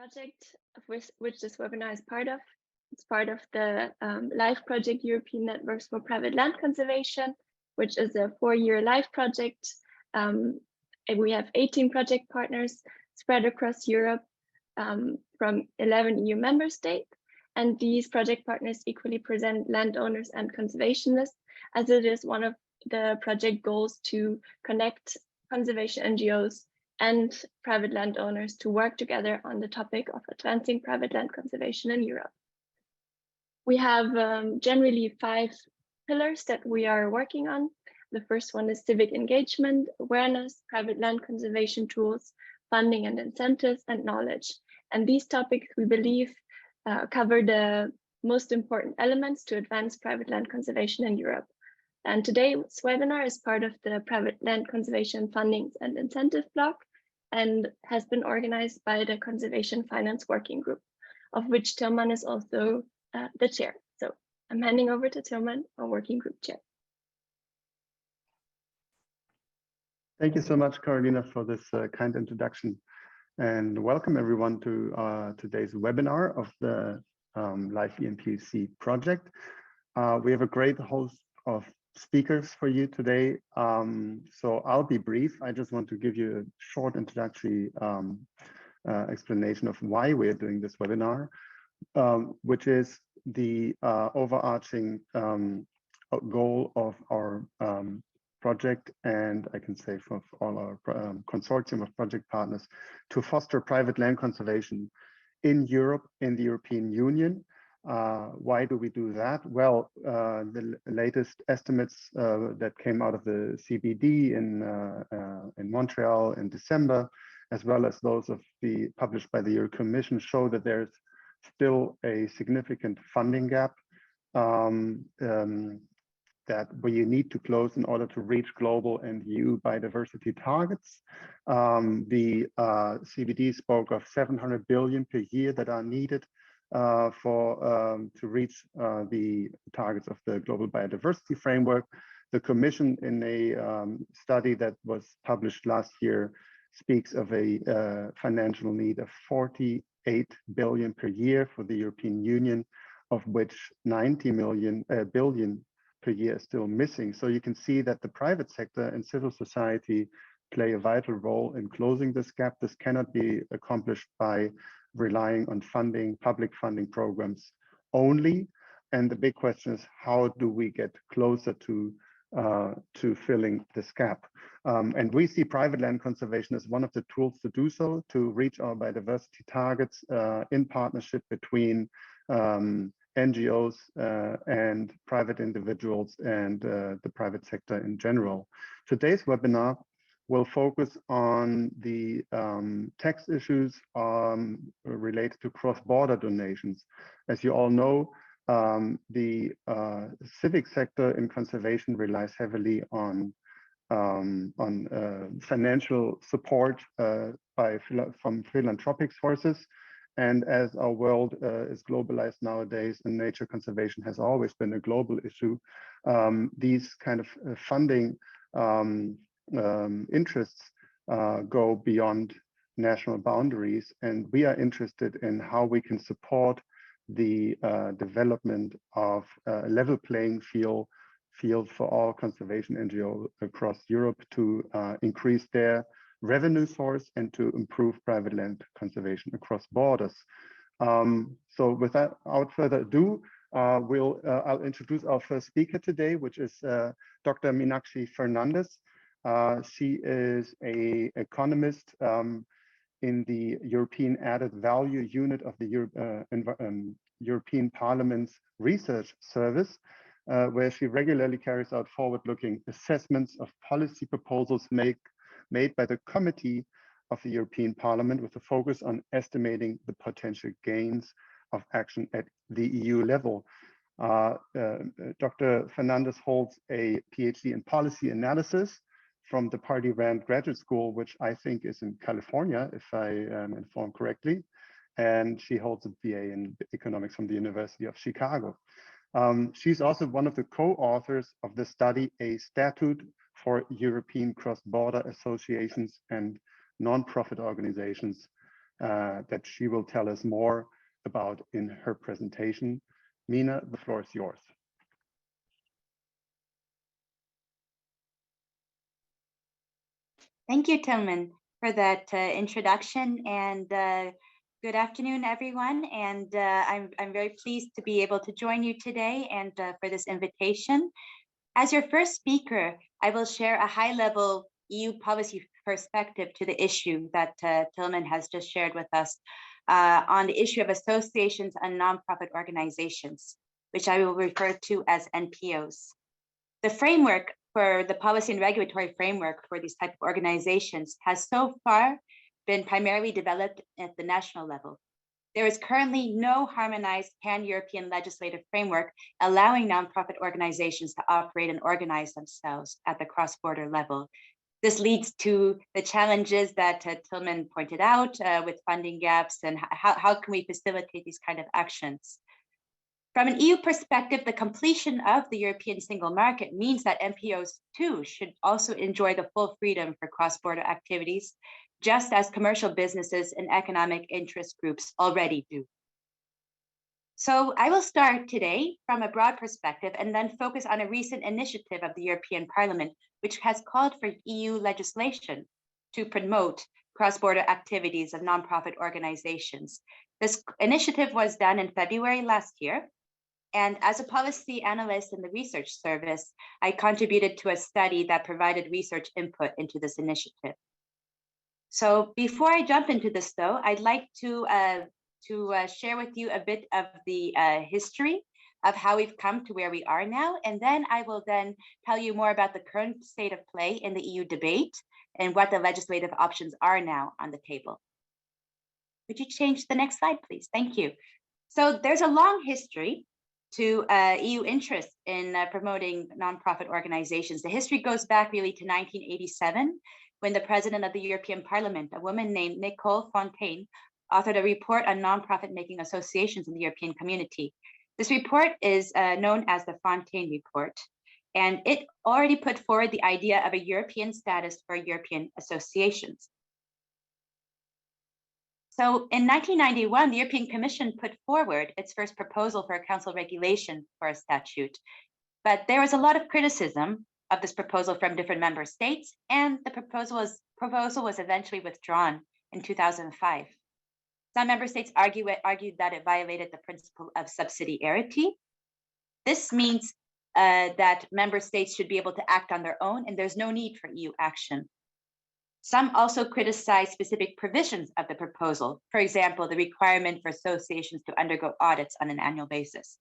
project of which this webinar is part of. It's part of the LIFE project, European Networks for Private Land Conservation, which is a 4-year LIFE project. And we have 18 project partners spread across Europe from 11 EU member states. And these project partners equally present landowners and conservationists, as it is one of the project goals to connect conservation NGOs and private landowners to work together on the topic of advancing private land conservation in Europe. We have generally 5 pillars that we are working on. The first one is civic engagement, awareness, private land conservation tools, funding and incentives, and knowledge. And these topics, we believe, cover the most important elements to advance private land conservation in Europe. And today's webinar is part of the Private Land Conservation Fundings and Incentive block and has been organized by the Conservation Finance Working Group, of which Tilman is also the chair. So I'm handing over to Tilman, our working group chair. Thank you so much, Carolina, for this kind introduction. And welcome everyone to today's webinar of the LIFE ENPLC project. We have a great host of speakers for you today. So I'll be brief. I just want to give you a short introductory explanation of why we're doing this webinar, which is the overarching goal of our project, and I can say for all our consortium of project partners, to foster private land conservation in Europe, in the European Union. Why do we do that? Well, the latest estimates that came out of the CBD in Montreal in December, as well as those of published by the European Commission, show that there's still a significant funding gap that we need to close in order to reach global and EU biodiversity targets. The CBD spoke of 700 billion per year that are needed to reach the targets of the global biodiversity framework. The Commission, in a study that was published last year, speaks of a financial need of 48 billion per year for the European Union, of which 90 billion per year is still missing. So you can see that the private sector and civil society play a vital role in closing this gap. This cannot be accomplished by relying on public funding programs only. And the big question is, how do we get closer to filling this gap? And we see private land conservation as one of the tools to do so, to reach our biodiversity targets in partnership between NGOs and private individuals and the private sector in general. Today's webinar will focus on the tax issues related to cross-border donations. As you all know, the civic sector in conservation relies heavily on financial support from philanthropic sources. And as our world is globalized nowadays, and nature conservation has always been a global issue, these kind of funding interests go beyond national boundaries. And we are interested in how we can support the development of a level playing field for all conservation NGOs across Europe to increase their revenue source and to improve private land conservation across borders. So without further ado, I'll introduce our first speaker today, which is Dr. Meenakshi Fernandez. She is an economist in the European Added Value Unit of the European Parliament's Research Service, where she regularly carries out forward-looking assessments of policy proposals made by the Committee of the European Parliament, with a focus on estimating the potential gains of action at the EU level. Dr. Fernandez holds a PhD in policy analysis from the Pardee Rand Graduate School, which I think is in California, if I am informed correctly. And she holds a BA in economics from the University of Chicago. She's also one of the co-authors of the study, A Statute for European Cross-Border Associations and Non-Profit Organizations, that she will tell us more about in her presentation. Mina, the floor is yours. Thank you, Tilman, for that introduction, and good afternoon, everyone. And I'm very pleased to be able to join you today and for this invitation. As your first speaker, I will share a high-level EU policy perspective to the issue that Tilman has just shared with us on the issue of associations and nonprofit organizations, which I will refer to as NPOs. The framework for the policy and regulatory framework for these type of organizations has so far been primarily developed at the national level. There is currently no harmonized pan-European legislative framework allowing nonprofit organizations to operate and organize themselves at the cross-border level. This leads to the challenges that Tilman pointed out with funding gaps and how can we facilitate these kind of actions. From an EU perspective, the completion of the European single market means that NPOs too should also enjoy the full freedom for cross-border activities, just as commercial businesses and economic interest groups already do. So I will start today from a broad perspective and then focus on a recent initiative of the European Parliament, which has called for EU legislation to promote cross-border activities of nonprofit organizations. This initiative was done in February last year. And as a policy analyst in the research service, I contributed to a study that provided research input into this initiative. So before I jump into this, though, I'd like to share with you a bit of the history of how we've come to where we are now. And then I will then tell you more about the current state of play in the EU debate and what the legislative options are now on the table. Would you change the next slide, please? Thank you. So there's a long history to EU interest in promoting nonprofit organizations. The history goes back really to 1987, when the president of the European Parliament, a woman named Nicole Fontaine, authored a report on nonprofit making associations in the European community. This report is known as the Fontaine Report, and it already put forward the idea of a European status for European associations. So in 1991, the European Commission put forward its first proposal for a council regulation for a statute. But there was a lot of criticism of this proposal from different member states, and the proposal was eventually withdrawn in 2005. Some member states argued that it violated the principle of subsidiarity. This means that member states should be able to act on their own, and there's no need for EU action. Some also criticized specific provisions of the proposal, for example, the requirement for associations to undergo audits on an annual basis.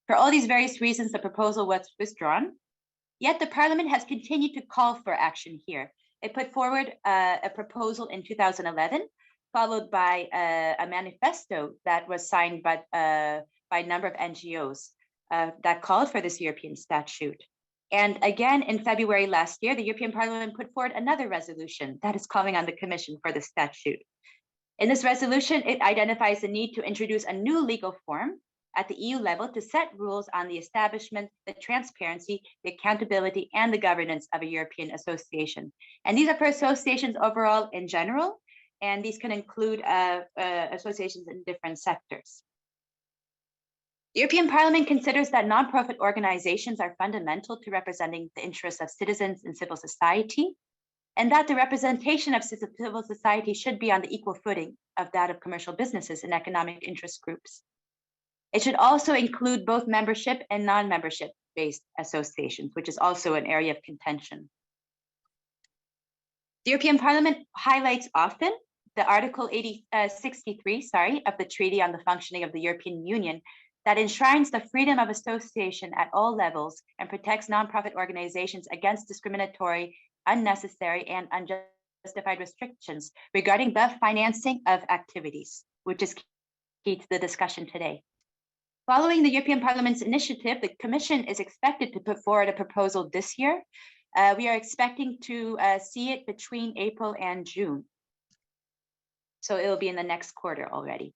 For all these various reasons, the proposal was withdrawn, yet the Parliament has continued to call for action here. It put forward a proposal in 2011, followed by a manifesto that was signed by a number of NGOs that called for this European statute. And again, in February last year, the European Parliament put forward another resolution that is calling on the Commission for the statute. In this resolution, it identifies the need to introduce a new legal form at the EU level to set rules on the establishment, the transparency, the accountability, and the governance of a European association. And these are for associations overall in general, and these can include associations in different sectors. The European Parliament considers that nonprofit organizations are fundamental to representing the interests of citizens in civil society, and that the representation of civil society should be on the equal footing of that of commercial businesses and economic interest groups. It should also include both membership and non-membership based associations, which is also an area of contention. The European Parliament highlights often the Article 63 of the Treaty on the Functioning of the European Union that enshrines the freedom of association at all levels and protects nonprofit organizations against discriminatory, unnecessary, and unjustified restrictions regarding the financing of activities, which is key to the discussion today. Following the European Parliament's initiative, the Commission is expected to put forward a proposal this year. We are expecting to see it between April and June. So it will be in the next quarter already.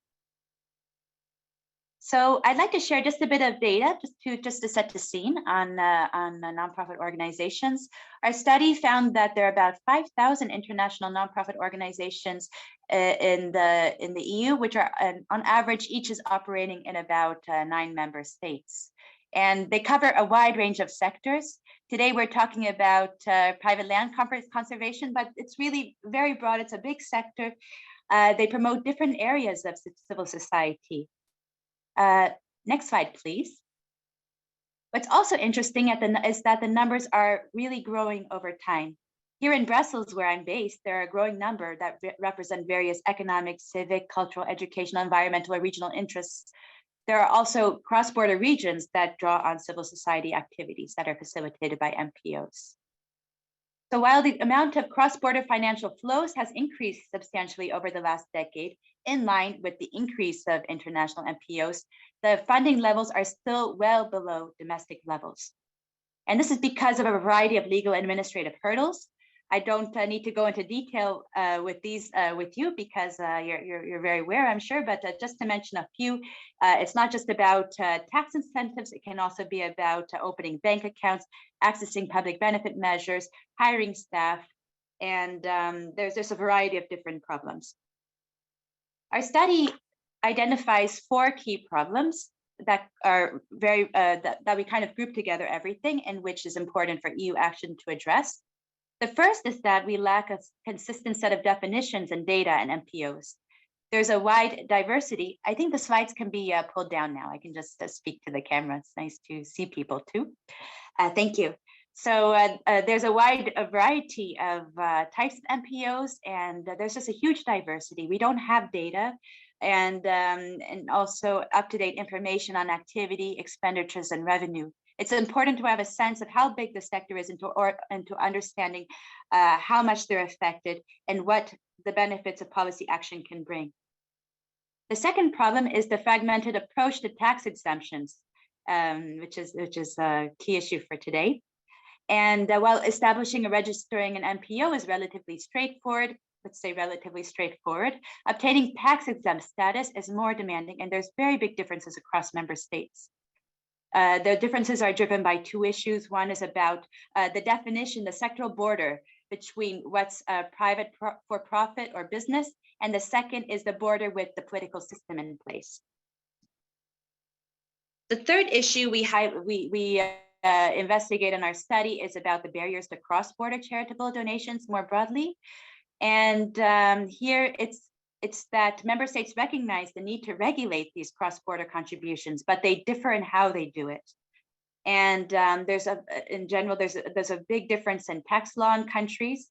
So I'd like to share just a bit of data just to set the scene on nonprofit organizations. Our study found that there are about 5,000 international nonprofit organizations in the EU, which are on average each is operating in about 9 member states. And they cover a wide range of sectors. Today we're talking about private land conservation, but it's really very broad. It's a big sector. They promote different areas of civil society. Next slide, please. What's also interesting is that the numbers are really growing over time. Here in Brussels, where I'm based, there are a growing number that represent various economic, civic, cultural, educational, environmental, or regional interests. There are also cross-border regions that draw on civil society activities that are facilitated by NPOs. So while the amount of cross-border financial flows has increased substantially over the last decade, in line with the increase of international NPOs, the funding levels are still well below domestic levels. And this is because of a variety of legal and administrative hurdles. I don't need to go into detail with these with you because you're very aware, I'm sure, but just to mention a few, it's not just about tax incentives, it can also be about opening bank accounts, accessing public benefit measures, hiring staff, and there's a variety of different problems. Our study identifies 4 key problems that are that we kind of group together everything and which is important for EU action to address. The first is that we lack a consistent set of definitions and data in NPOs. There's a wide diversity. I think the slides can be pulled down now. I can just speak to the camera. It's nice to see people too. Thank you. So there's a wide variety of types of NPOs, and there's just a huge diversity. We don't have data and also up-to-date information on activity, expenditures, and revenue. It's important to have a sense of how big the sector is and to understanding how much they're affected and what the benefits of policy action can bring. The second problem is the fragmented approach to tax exemptions, which is a key issue for today. And while establishing and registering an NPO is relatively straightforward, let's say relatively straightforward, obtaining tax exempt status is more demanding, and there's very big differences across member states. The differences are driven by 2 issues. One is about the definition, the sectoral border between what's private for profit or business, and the second is the border with the political system in place. The third issue we investigate in our study is about the barriers to cross-border charitable donations more broadly. And here it's that member states recognize the need to regulate these cross-border contributions, but they differ in how they do it. And in general, there's a big difference in tax law in countries.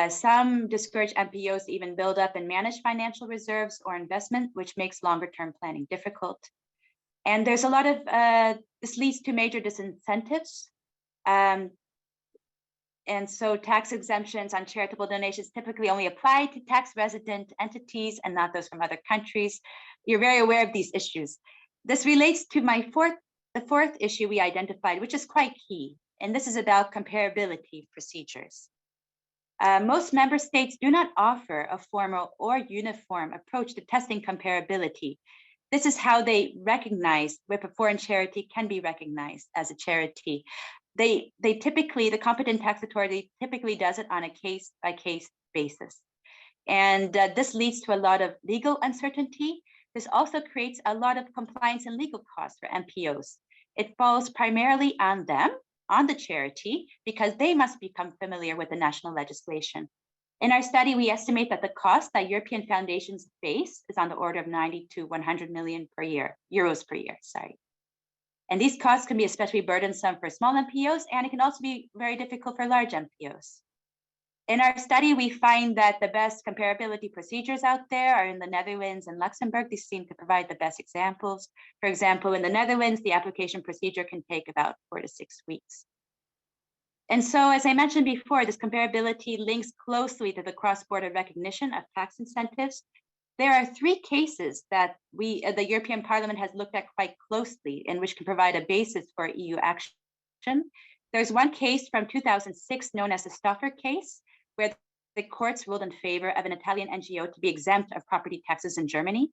Some discourage NPOs to even build up and manage financial reserves or investment, which makes longer-term planning difficult. And there's a lot of, this leads to major disincentives. And so tax exemptions on charitable donations typically only apply to tax resident entities and not those from other countries. You're very aware of these issues. This relates to the fourth issue we identified, which is quite key. And this is about comparability procedures. Most member states do not offer a formal or uniform approach to testing comparability. This is how they recognize if a foreign charity can be recognized as a charity. The competent tax authority typically does it on a case-by-case basis. And this leads to a lot of legal uncertainty. This also creates a lot of compliance and legal costs for NPOs. It falls primarily on them, on the charity, because they must become familiar with the national legislation. In our study, we estimate that the cost that European foundations face is on the order of 90 to 100 million euros per year. And these costs can be especially burdensome for small NPOs, and it can also be very difficult for large NPOs. In our study, we find that the best comparability procedures out there are in the Netherlands and Luxembourg. These seem to provide the best examples. For example, in the Netherlands, the application procedure can take about 4 to 6 weeks. And so, as I mentioned before, this comparability links closely to the cross-border recognition of tax incentives. There are 3 cases that the European Parliament has looked at quite closely and which can provide a basis for EU action. There's one case from 2006 known as the Stoffer case, where the courts ruled in favor of an Italian NGO to be exempt of property taxes in Germany.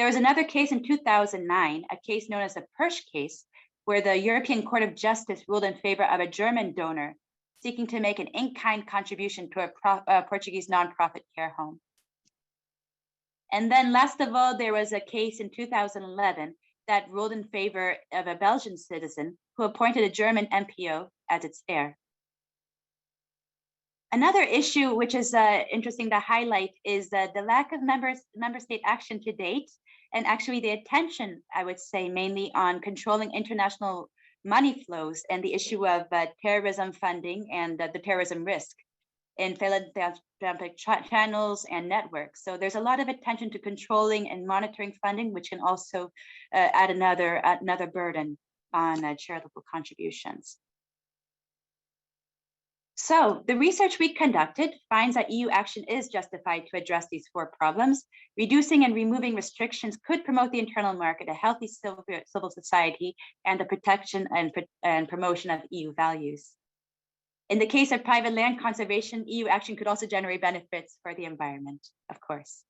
There was another case in 2009, a case known as the Persch case, where the European Court of Justice ruled in favor of a German donor seeking to make an in-kind contribution to a Portuguese nonprofit care home. And then last of all, there was a case in 2011 that ruled in favor of a Belgian citizen who appointed a German MPO as its heir. Another issue which is interesting to highlight is the lack of member state action to date, and actually the attention, I would say, mainly on controlling international money flows and the issue of terrorism funding and the terrorism risk in philanthropic channels and networks. So there's a lot of attention to controlling and monitoring funding, which can also add another burden on charitable contributions. So the research we conducted finds that EU action is justified to address these four problems. Reducing and removing restrictions could promote the internal market, a healthy civil society, and the protection and promotion of EU values. In the case of private land conservation, EU action could also generate benefits for the environment, of course.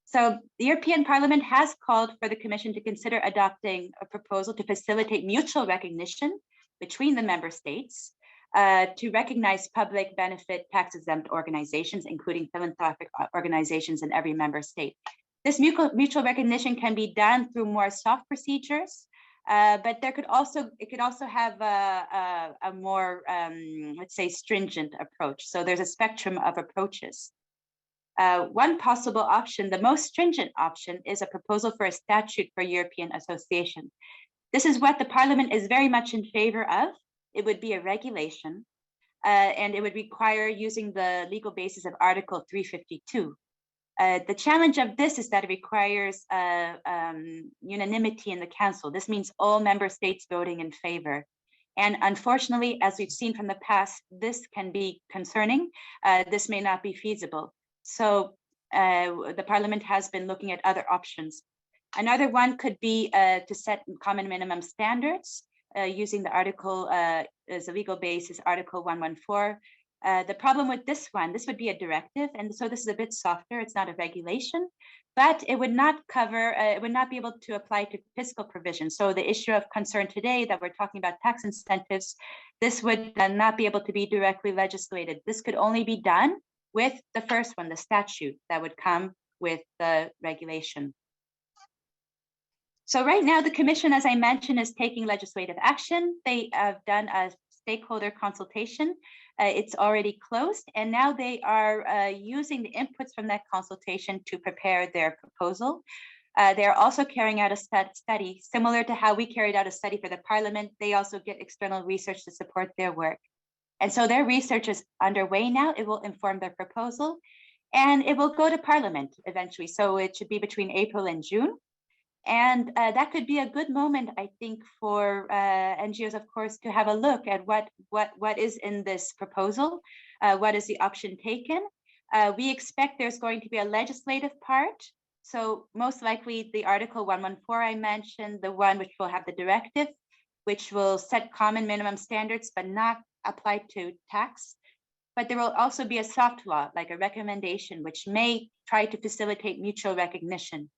So the European Parliament has called for the Commission to consider adopting a proposal to facilitate mutual recognition between the member states to recognize public benefit tax-exempt organizations, including philanthropic organizations in every member state. This mutual recognition can be done through more soft procedures, but it could also have a more, let's say, stringent approach. So there's a spectrum of approaches. One possible option, the most stringent option, is a proposal for a statute for European association. This is what the Parliament is very much in favor of. It would be a regulation, and it would require using the legal basis of Article 352. The challenge of this is that it requires unanimity in the Council. This means all member states voting in favor. And unfortunately, as we've seen from the past, this can be concerning. This may not be feasible. So the Parliament has been looking at other options. Another one could be to set common minimum standards using the article as a legal basis, Article 114. The problem with this one, this would be a directive, and so this is a bit softer. It's not a regulation, but it would not cover, it would not be able to apply to fiscal provisions. So the issue of concern today that we're talking about tax incentives, this would not be able to be directly legislated. This could only be done with the first one, the statute that would come with the regulation. So right now, the Commission, as I mentioned, is taking legislative action. They have done a stakeholder consultation. It's already closed, and now they are using the inputs from that consultation to prepare their proposal. They're also carrying out a study, similar to how we carried out a study for the Parliament. They also get external research to support their work. And so their research is underway now. It will inform their proposal, and it will go to Parliament eventually. So it should be between April and June. And that could be a good moment, I think, for NGOs, of course, to have a look at what is in this proposal, what is the option taken. We expect there's going to be a legislative part. So most likely the Article 114 I mentioned, the one which will have the directive, which will set common minimum standards, but not apply to tax. But there will also be a soft law, like a recommendation, which may try to facilitate mutual recognition.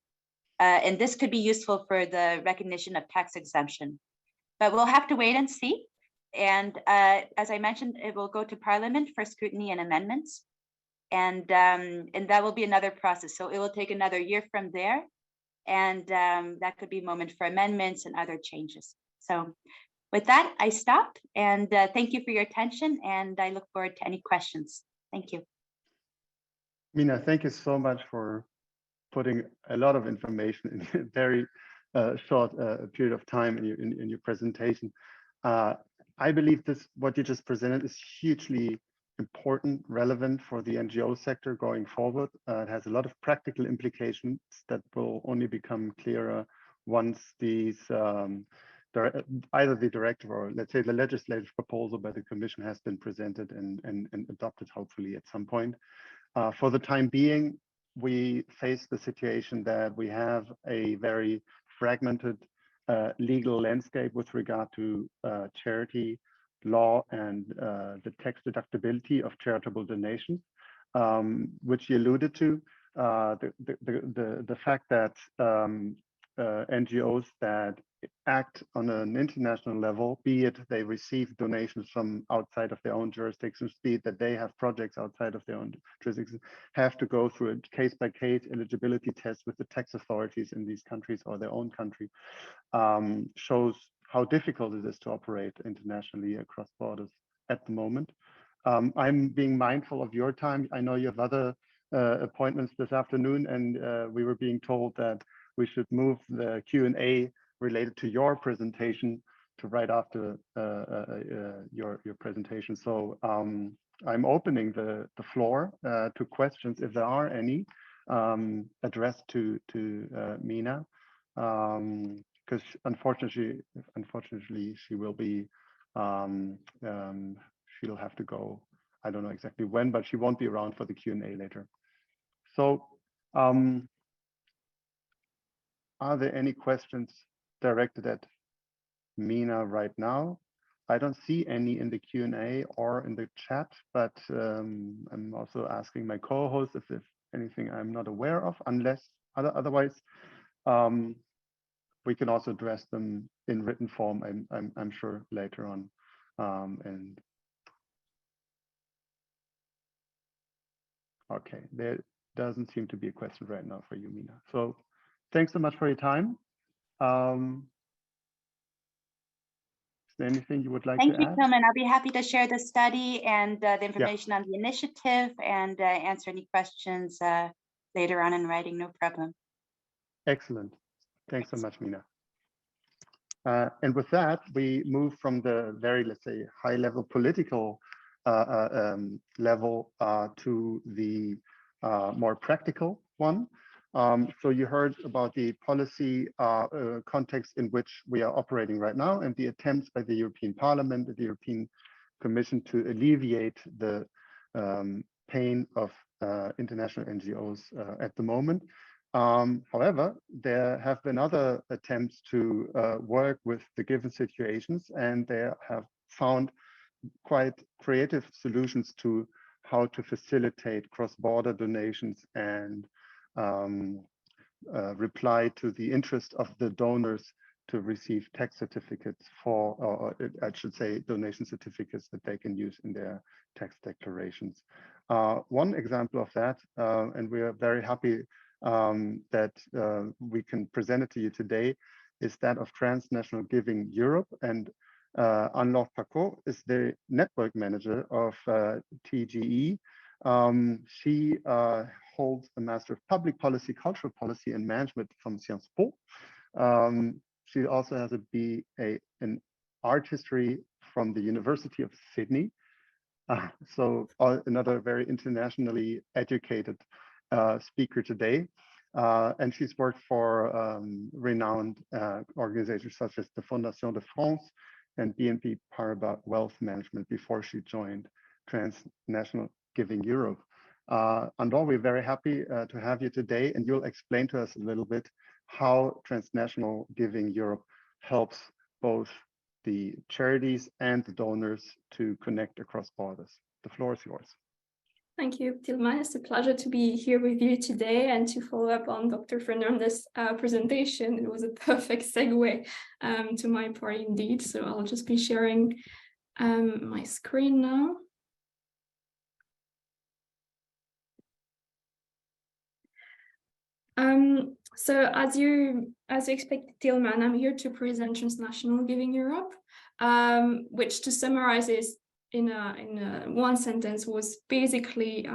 And this could be useful for the recognition of tax exemption. But we'll have to wait and see. And as I mentioned, it will go to Parliament for scrutiny and amendments. And that will be another process. So it will take another year from there. And that could be a moment for amendments and other changes. So with that, I stop. And thank you for your attention. And I look forward to any questions. Thank you. Mina, thank you so much for putting a lot of information in a very short period of time in your presentation. I believe what you just presented is hugely important, relevant for the NGO sector going forward. It has a lot of practical implications that will only become clearer once these either the directive or, let's say, the legislative proposal by the Commission has been presented and adopted, hopefully at some point. For the time being, we face the situation that we have a very fragmented legal landscape with regard to charity law and the tax deductibility of charitable donations, which you alluded to. the fact that NGOs that act on an international level, be it they receive donations from outside of their own jurisdictions, be it that they have projects outside of their own jurisdictions, have to go through a case-by-case eligibility test with the tax authorities in these countries or their own country, shows how difficult it is to operate internationally across borders at the moment. I'm being mindful of your time. I know you have other appointments this afternoon, and we were being told that we should move the Q&A related to your presentation to right after your presentation. So I'm opening the floor to questions, if there are any, addressed to Mina, because unfortunately she will be she'll have to go. I don't know exactly when, but she won't be around for the Q&A later. So are there any questions directed at Mina right now? I don't see any in the Q&A or in the chat, but I'm also asking my co-host if there's anything I'm not aware of, unless otherwise we can also address them in written form, I'm sure later on. And okay, there doesn't seem to be a question right now for you, Mina. So thanks so much for your time. Is there anything you would like to add? Thank you, Tilman. I'll be happy to share the study and the information on the initiative and answer any questions later on in writing, no problem. Excellent. Thanks so much, Mina. And with that, we move from the very, let's say, high-level political level to the more practical one. So you heard about the policy context in which we are operating right now and the attempts by the European Parliament, the European Commission to alleviate the pain of international NGOs at the moment. However, there have been other attempts to work with the given situations, and they have found quite creative solutions to how to facilitate cross-border donations and reply to the interest of the donors to receive tax certificates for, or I should say, donation certificates that they can use in their tax declarations. One example of that, and we are very happy that we can present it to you today, is that of Transnational Giving Europe. And Anne-Laure Paco is the network manager of TGE. She holds a Master of Public Policy, Cultural Policy and Management from Sciences Po. She also has a BA in Art History from the University of Sydney. So another very internationally educated speaker today. And she's worked for renowned organizations such as the Fondation de France and BNP Paribas Wealth Management before she joined Transnational Giving Europe. Andor, we're very happy to have you today, and you'll explain to us a little bit how Transnational Giving Europe helps both the charities and the donors to connect across borders. The floor is yours. Thank you, Tilman. It's a pleasure to be here with you today and to follow up on Dr. Fernandez's presentation. It was a perfect segue to my part indeed. So I'll just be sharing my screen now. So as you expected, Tilman, I'm here to present Transnational Giving Europe, which, to summarize, is in one sentence, was basically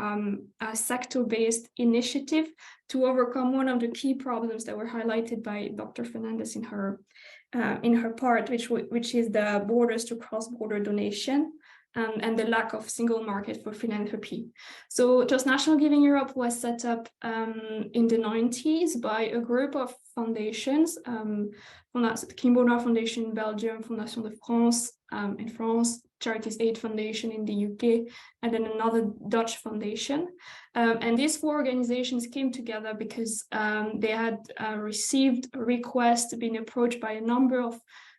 a sector-based initiative to overcome one of the key problems that were highlighted by Dr. Fernandez in her part, which is the borders to cross-border donation. And the lack of single market for philanthropy. So Transnational Giving Europe was set up in the 90s by a group of foundations, Crossborder Foundation in Belgium, Fondation de France in France, Charities Aid Foundation in the UK, and then another Dutch foundation. And these four organizations came together because they had received requests, been approached by a number of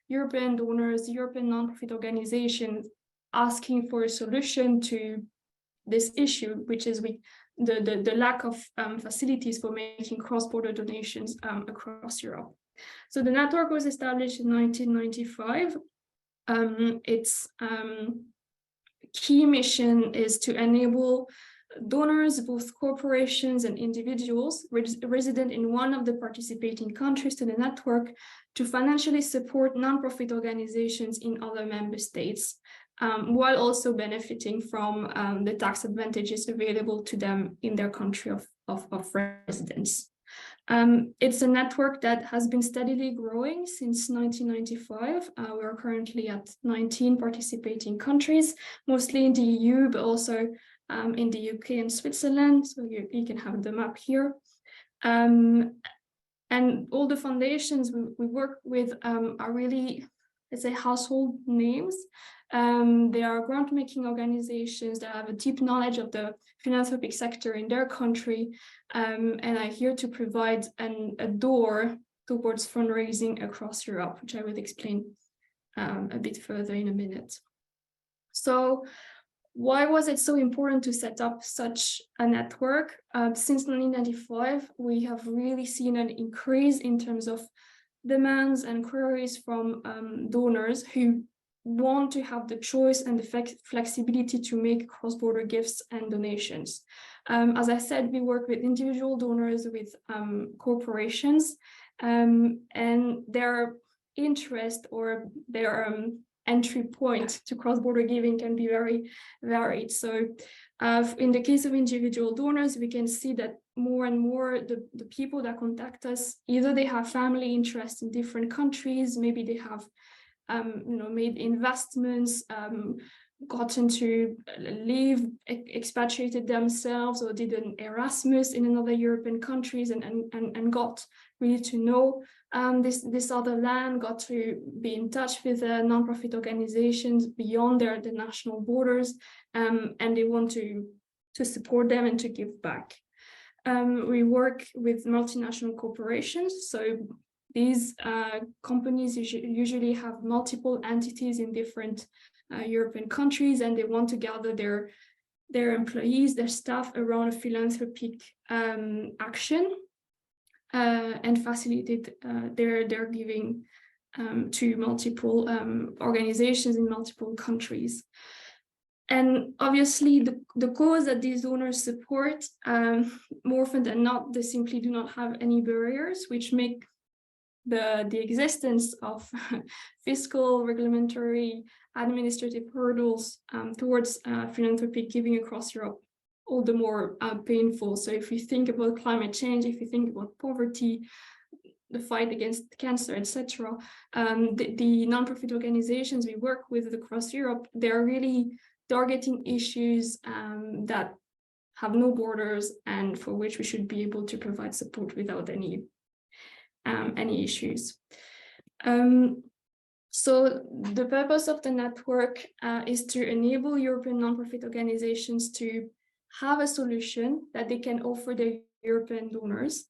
European donors, European nonprofit organizations, asking for a solution to this issue, which is the lack of facilities for making cross-border donations across Europe. So the network was established in 1995. Its key mission is to enable donors, both corporations and individuals resident in one of the participating countries to the network, to financially support non-profit organizations in other member states, while also benefiting from the tax advantages available to them in their country of residence. It's a network that has been steadily growing since 1995. We are currently at 19 participating countries, mostly in the EU, but also in the UK and Switzerland. So you can have the map here. And all the foundations we work with are really, let's say, household names. They are grant-making organizations that have a deep knowledge of the philanthropic sector in their country, and are here to provide a door towards fundraising across Europe, which I will explain a bit further in a minute. So why was it so important to set up such a network? Since 1995, we have really seen an increase in terms of demands and queries from donors who want to have the choice and the flexibility to make cross-border gifts and donations. As I said, we work with individual donors, with corporations, and their interest or their entry point to cross-border giving can be very varied. So in the case of individual donors, we can see that more and more the people that contact us, either they have family interests in different countries, maybe they have made investments, gotten to live, expatriated themselves, or did an Erasmus in another European countries and got really to know this other land, got to be in touch with non-profit organizations beyond the national borders, and they want to support them and to give back. We work with multinational corporations, so these companies usually have multiple entities in different European countries, and they want to gather their employees, their staff around a philanthropic action and facilitate their giving to multiple organizations in multiple countries. And obviously, the cause that these donors support, more often than not, they simply do not have any barriers, which make the existence of fiscal, regulatory, administrative hurdles towards philanthropic giving across Europe all the more painful. So if you think about climate change, if you think about poverty, the fight against cancer, etc., the non-profit organizations we work with across Europe, they're really targeting issues that have no borders and for which we should be able to provide support without any issues. So the purpose of the network is to enable European non-profit organizations to have a solution that they can offer their European donors.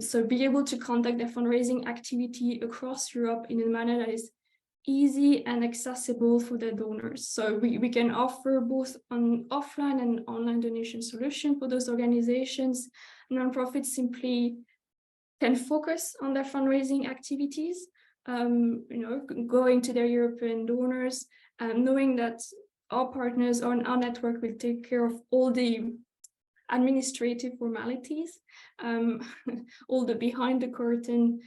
So be able to conduct their fundraising activity across Europe in a manner that is easy and accessible for their donors. So we can offer both an offline and online donation solution for those organizations. Nonprofits simply can focus on their fundraising activities, going to their European donors, knowing that our partners on our network will take care of all the administrative formalities, all the behind the curtain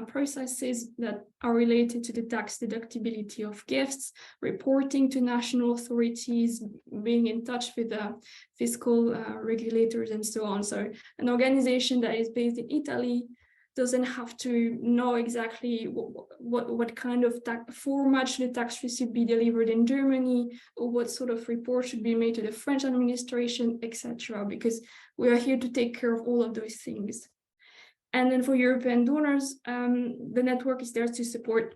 processes that are related to the tax deductibility of gifts, reporting to national authorities, being in touch with the fiscal regulators and so on. So an organization that is based in Italy doesn't have to know exactly what kind of format should the tax receipt be delivered in Germany, or what sort of report should be made to the French administration, etc., because we are here to take care of all of those things. And then for European donors, the network is there to support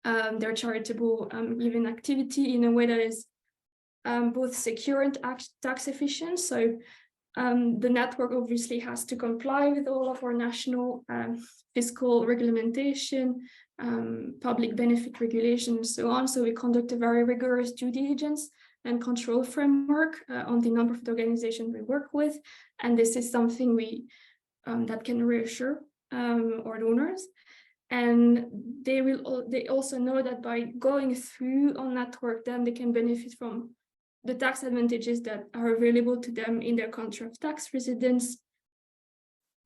their charitable giving activity in a way that is both secure and tax efficient. So the network obviously has to comply with all of our national fiscal regulation, public benefit regulation, and so on. So we conduct a very rigorous due diligence and control framework on the non-profit organization we work with. And this is something we that can reassure our donors. And they also know that by going through our network, then they can benefit from the tax advantages that are available to them in their country of tax residence,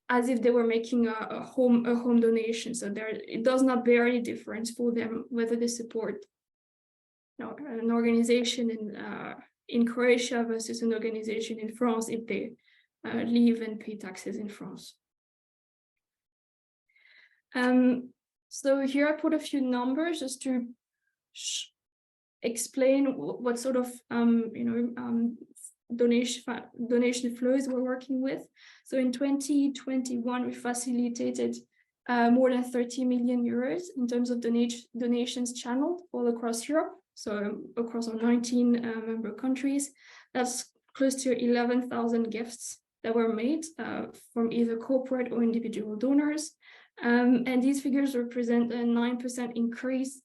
as if they were making a home donation. So it does not bear any difference for them whether they support an organization in Croatia versus an organization in France if they live and pay taxes in France. So here I put a few numbers just to explain what sort of donation flows we're working with. So in 2021, we facilitated more than 30 million euros in terms of donations channeled all across Europe. So across our 19 member countries, that's close to 11,000 gifts that were made from either corporate or individual donors. And these figures represent a 9% increase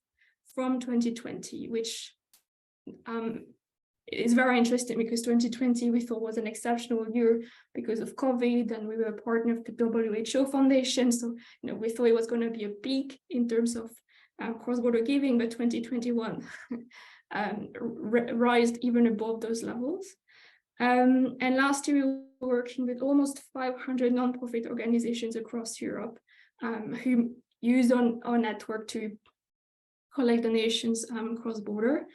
from 2020, which is very interesting because 2020 we thought was an exceptional year because of COVID, and we were a partner of the WHO Foundation. So we thought it was going to be a peak in terms of cross-border giving, but 2021 rised even above those levels. And last year we were working with almost 500 non-profit organizations across Europe who used our network to collect donations cross-border.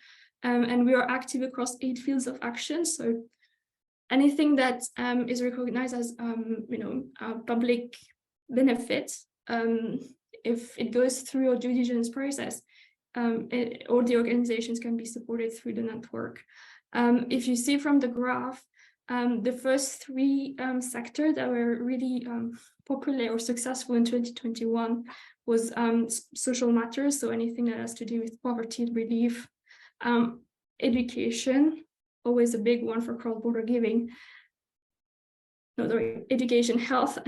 And we are active across 8 fields of action. So anything that is recognized as public benefit, if it goes through a due diligence process, all the organizations can be supported through the network. If you see from the graph, the first 3 sectors that were really popular or successful in 2021 was social matters, so anything that has to do with poverty relief, education, always a big one for cross-border giving. No, sorry, education, health,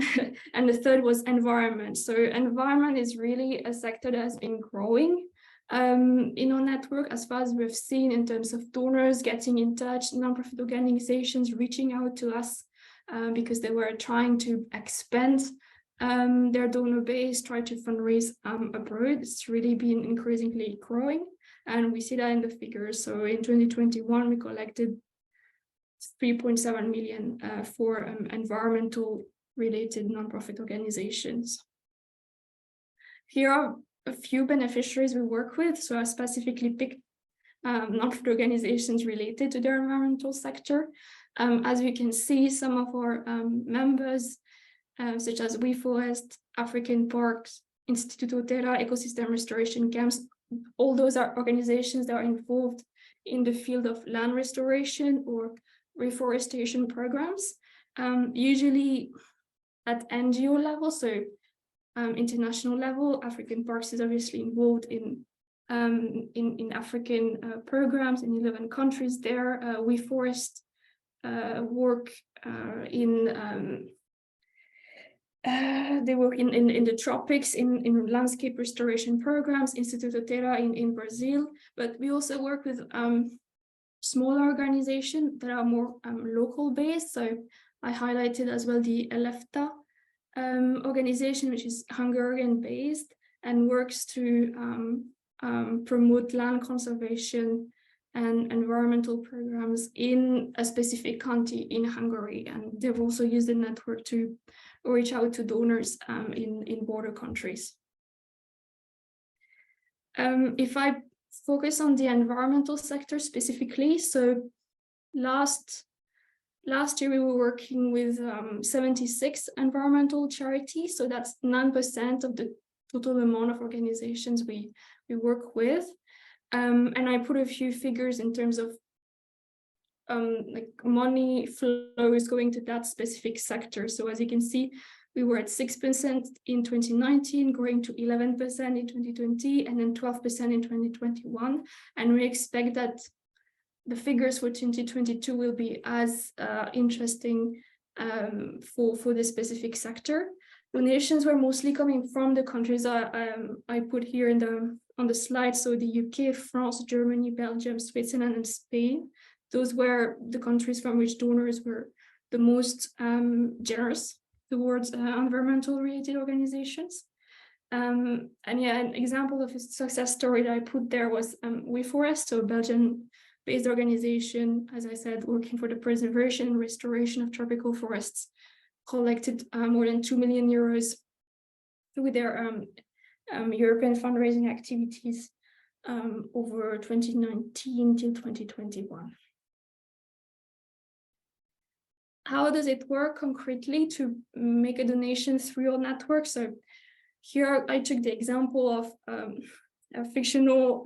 and the third was environment. So environment is really a sector that has been growing in our network, as far as we've seen in terms of donors getting in touch, non-profit organizations reaching out to us because they were trying to expand their donor base, try to fundraise abroad. It's really been increasingly growing, and we see that in the figures. So in 2021, we collected 3.7 million for environmental related non-profit organizations. Here are a few beneficiaries we work with. So I specifically picked non-profit organizations related to their environmental sector. As you can see, some of our members, such as WeForest, African Parks, Instituto Terra, Ecosystem Restoration Camps, all those are organizations that are involved in the field of land restoration or reforestation programs, usually at NGO level, so international level. African Parks is obviously involved in African programs in 11 countries there. WeForest work they work in the tropics, in landscape restoration programs, Instituto Terra in Brazil, but we also work with smaller organizations that are more local based. So I highlighted as well the ELEFTA organization, which is Hungarian based and works to promote land conservation and environmental programs in a specific county in Hungary. And they've also used the network to reach out to donors in border countries. If I focus on the environmental sector specifically, so last year we were working with 76 environmental charities, so that's 9% of the total amount of organizations we work with. And I put a few figures in terms of like money flows going to that specific sector. So as you can see, we were at 6% in 2019, growing to 11% in 2020, and then 12% in 2021. And we expect that the figures for 2022 will be as interesting for this specific sector. Donations were mostly coming from the countries I put here on the slide. So the UK, France, Germany, Belgium, Switzerland, and Spain. those were the countries from which donors were the most generous towards environmental related organizations. And yeah, an example of a success story that I put there was WeForest, so a Belgian-based organization, as I said, working for the preservation and restoration of tropical forests, collected more than 2 million euros through their European fundraising activities over 2019 till 2021. How does it work concretely to make a donation through your network? So here I took the example of a fictional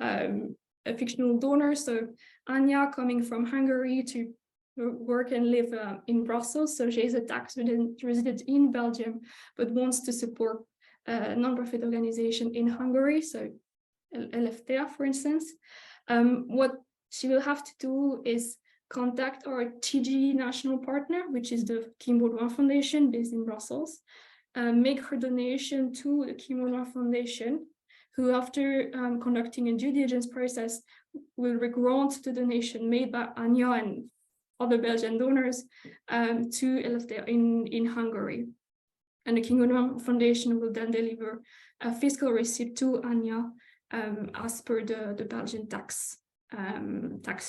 donor. So Anya coming from Hungary to work and live in Brussels. So she is a tax resident in Belgium, but wants to support a non-profit organization in Hungary. So LFTA, for instance. What she will have to do is contact our TG national partner, which is the Kim Baudouin Foundation based in Brussels, make her donation to the Kim Baudouin Foundation, who after conducting a due diligence process will grant the donation made by Anya and other Belgian donors to LFTA in Hungary. And the Kim Baudouin Foundation will then deliver a fiscal receipt to Anya as per the Belgian tax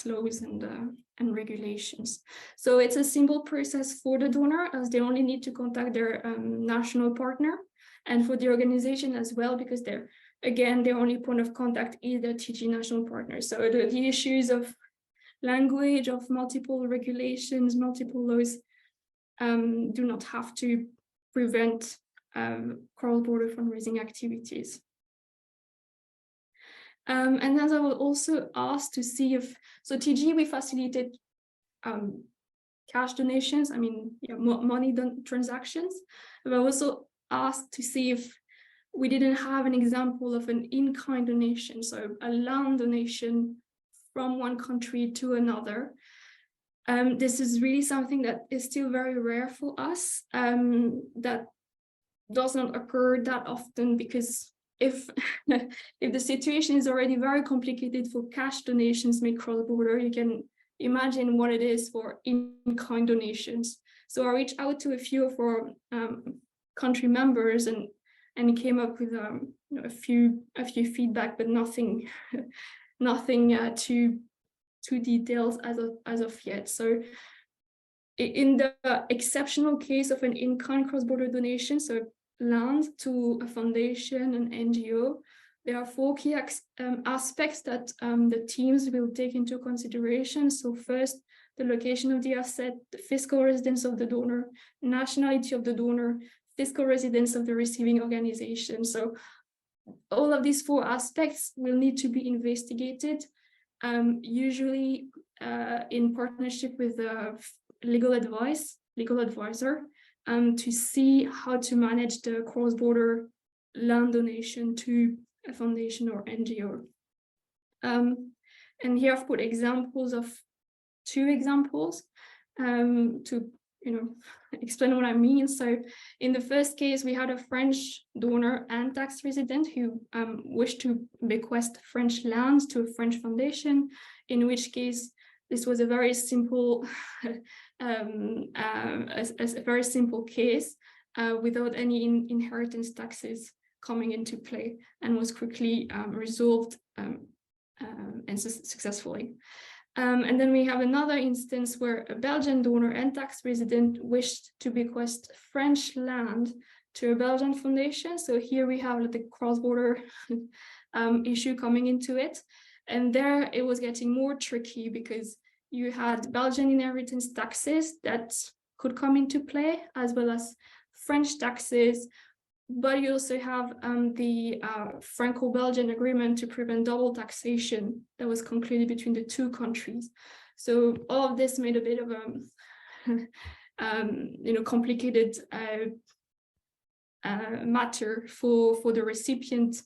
laws and regulations. So it's a simple process for the donor, as they only need to contact their national partner, and for the organization as well, because they're again their only point of contact is the TG national partner. So the issues of language, of multiple regulations, multiple laws do not have to prevent cross-border fundraising activities. And as I was also asked to see if, so TG, we facilitate cash donations, I mean, yeah, money transactions, but I also asked to see if we didn't have an example of an in-kind donation, so a land donation from one country to another. This is really something that is still very rare for us, that does not occur that often, because if the situation is already very complicated for cash donations made cross-border, you can imagine what it is for in-kind donations. So I reached out to a few of our country members and came up with a few feedback, but nothing too detailed as of yet. So in the exceptional case of an in-kind cross-border donation, so land to a foundation, an NGO, there are 4 key aspects that the teams will take into consideration. So first, the location of the asset, the fiscal residence of the donor, nationality of the donor, fiscal residence of the receiving organization. So all of these 4 aspects will need to be investigated, usually in partnership with a legal advisor, to see how to manage the cross-border land donation to a foundation or NGO. And here I've put examples of 2 examples to explain what I mean. So in the first case, we had a French donor and tax resident who wished to bequest French land to a French foundation, in which case this was a very simple a very simple case without any inheritance taxes coming into play, and was quickly resolved and successfully. And then we have another instance where a Belgian donor and tax resident wished to bequest French land to a Belgian foundation. So here we have the cross-border issue coming into it. And there it was getting more tricky, because you had Belgian inheritance taxes that could come into play, as well as French taxes, but you also have the Franco-Belgian agreement to prevent double taxation that was concluded between the 2 countries. So all of this made a bit of a complicated matter for the recipient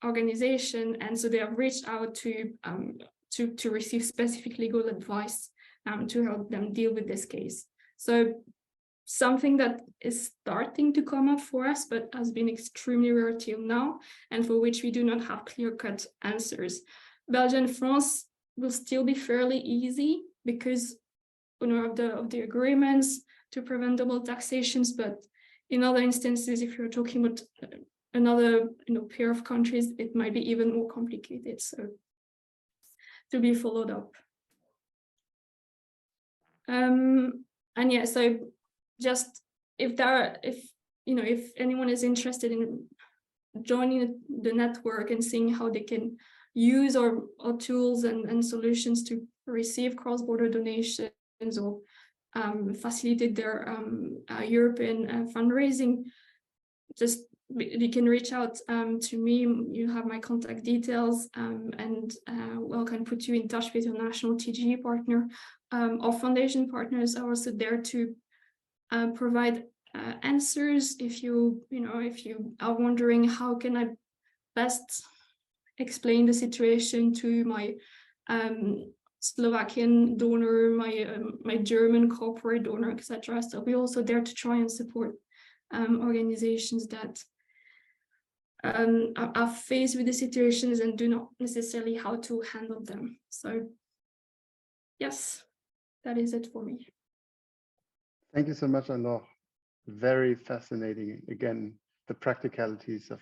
organization, and so they have reached out to receive specific legal advice to help them deal with this case. So something that is starting to come up for us, but has been extremely rare till now, and for which we do not have clear-cut answers. Belgium and France will still be fairly easy, because of the agreements to prevent double taxations, but in other instances, if you're talking about another pair of countries, it might be even more complicated. So to be followed up. And yeah, so just if anyone is interested in joining the network and seeing how they can use our tools and solutions to receive cross-border donations or facilitate their European fundraising, just you can reach out to me. You have my contact details, and I can put you in touch with your national TGE partner. Our foundation partners are also there to provide answers if you are wondering how can I best explain the situation to my Slovakian donor, my German corporate donor, etc. So we're also there to try and support organizations that are faced with the situations and do not necessarily how to handle them. So yes, that is it for me. Thank you so much, Anor. Very fascinating. Again, the practicalities of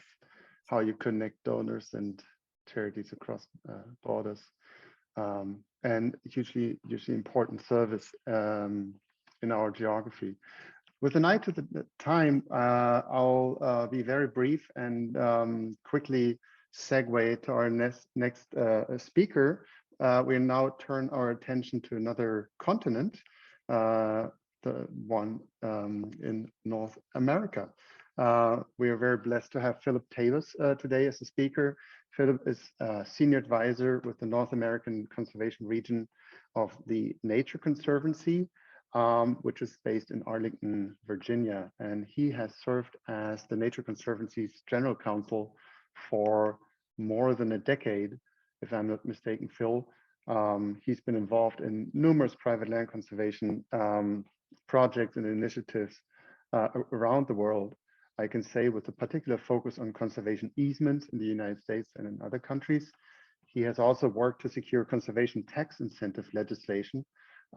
how you connect donors and charities across borders, and hugely important service in our geography. With an eye to the time, I'll be very brief and quickly segue to our next speaker. We now turn our attention to another continent, the one in North America. We are very blessed to have Philip Taylors today as a speaker. Philip is a senior advisor with the North American Conservation Region of the Nature Conservancy, which is based in Arlington, Virginia. And he has served as the Nature Conservancy's general counsel for more than a decade, if I'm not mistaken, Phil. He's been involved in numerous private land conservation projects and initiatives around the world. I can say with a particular focus on conservation easements in the United States and in other countries. He has also worked to secure conservation tax incentive legislation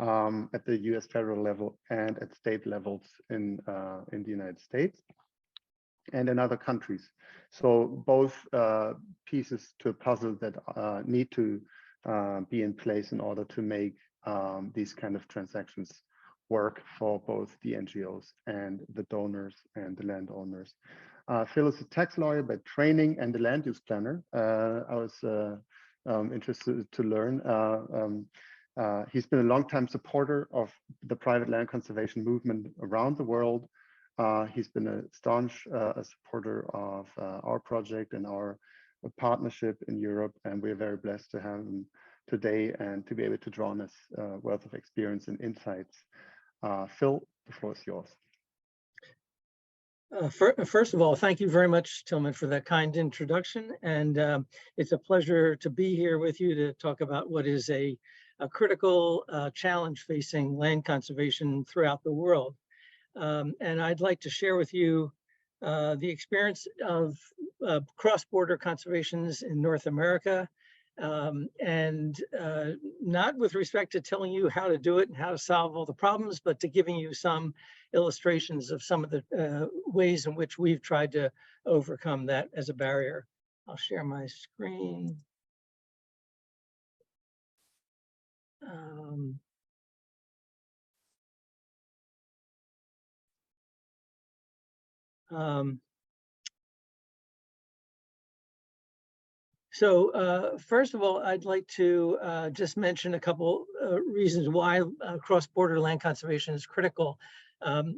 at the US federal level and at state levels in the United States and in other countries. So both pieces to a puzzle that need to be in place in order to make these kind of transactions work for both the NGOs and the donors and the landowners. Phil is a tax lawyer by training and a land use planner. I was interested to learn. He's been a longtime supporter of the private land conservation movement around the world. He's been a staunch supporter of our project and our partnership in Europe, and we're very blessed to have him today and to be able to draw on his wealth of experience and insights. Phil, the floor is yours. First of all, thank you very much, Tillman, for that kind introduction. And it's a pleasure to be here with you to talk about what is a critical challenge facing land conservation throughout the world. And I'd like to share with you the experience of cross-border conservations in North America, and not with respect to telling you how to do it and how to solve all the problems, but to giving you some illustrations of some of the ways in which we've tried to overcome that as a barrier. I'll share my screen. So first of all, I'd like to just mention a couple reasons why cross-border land conservation is critical.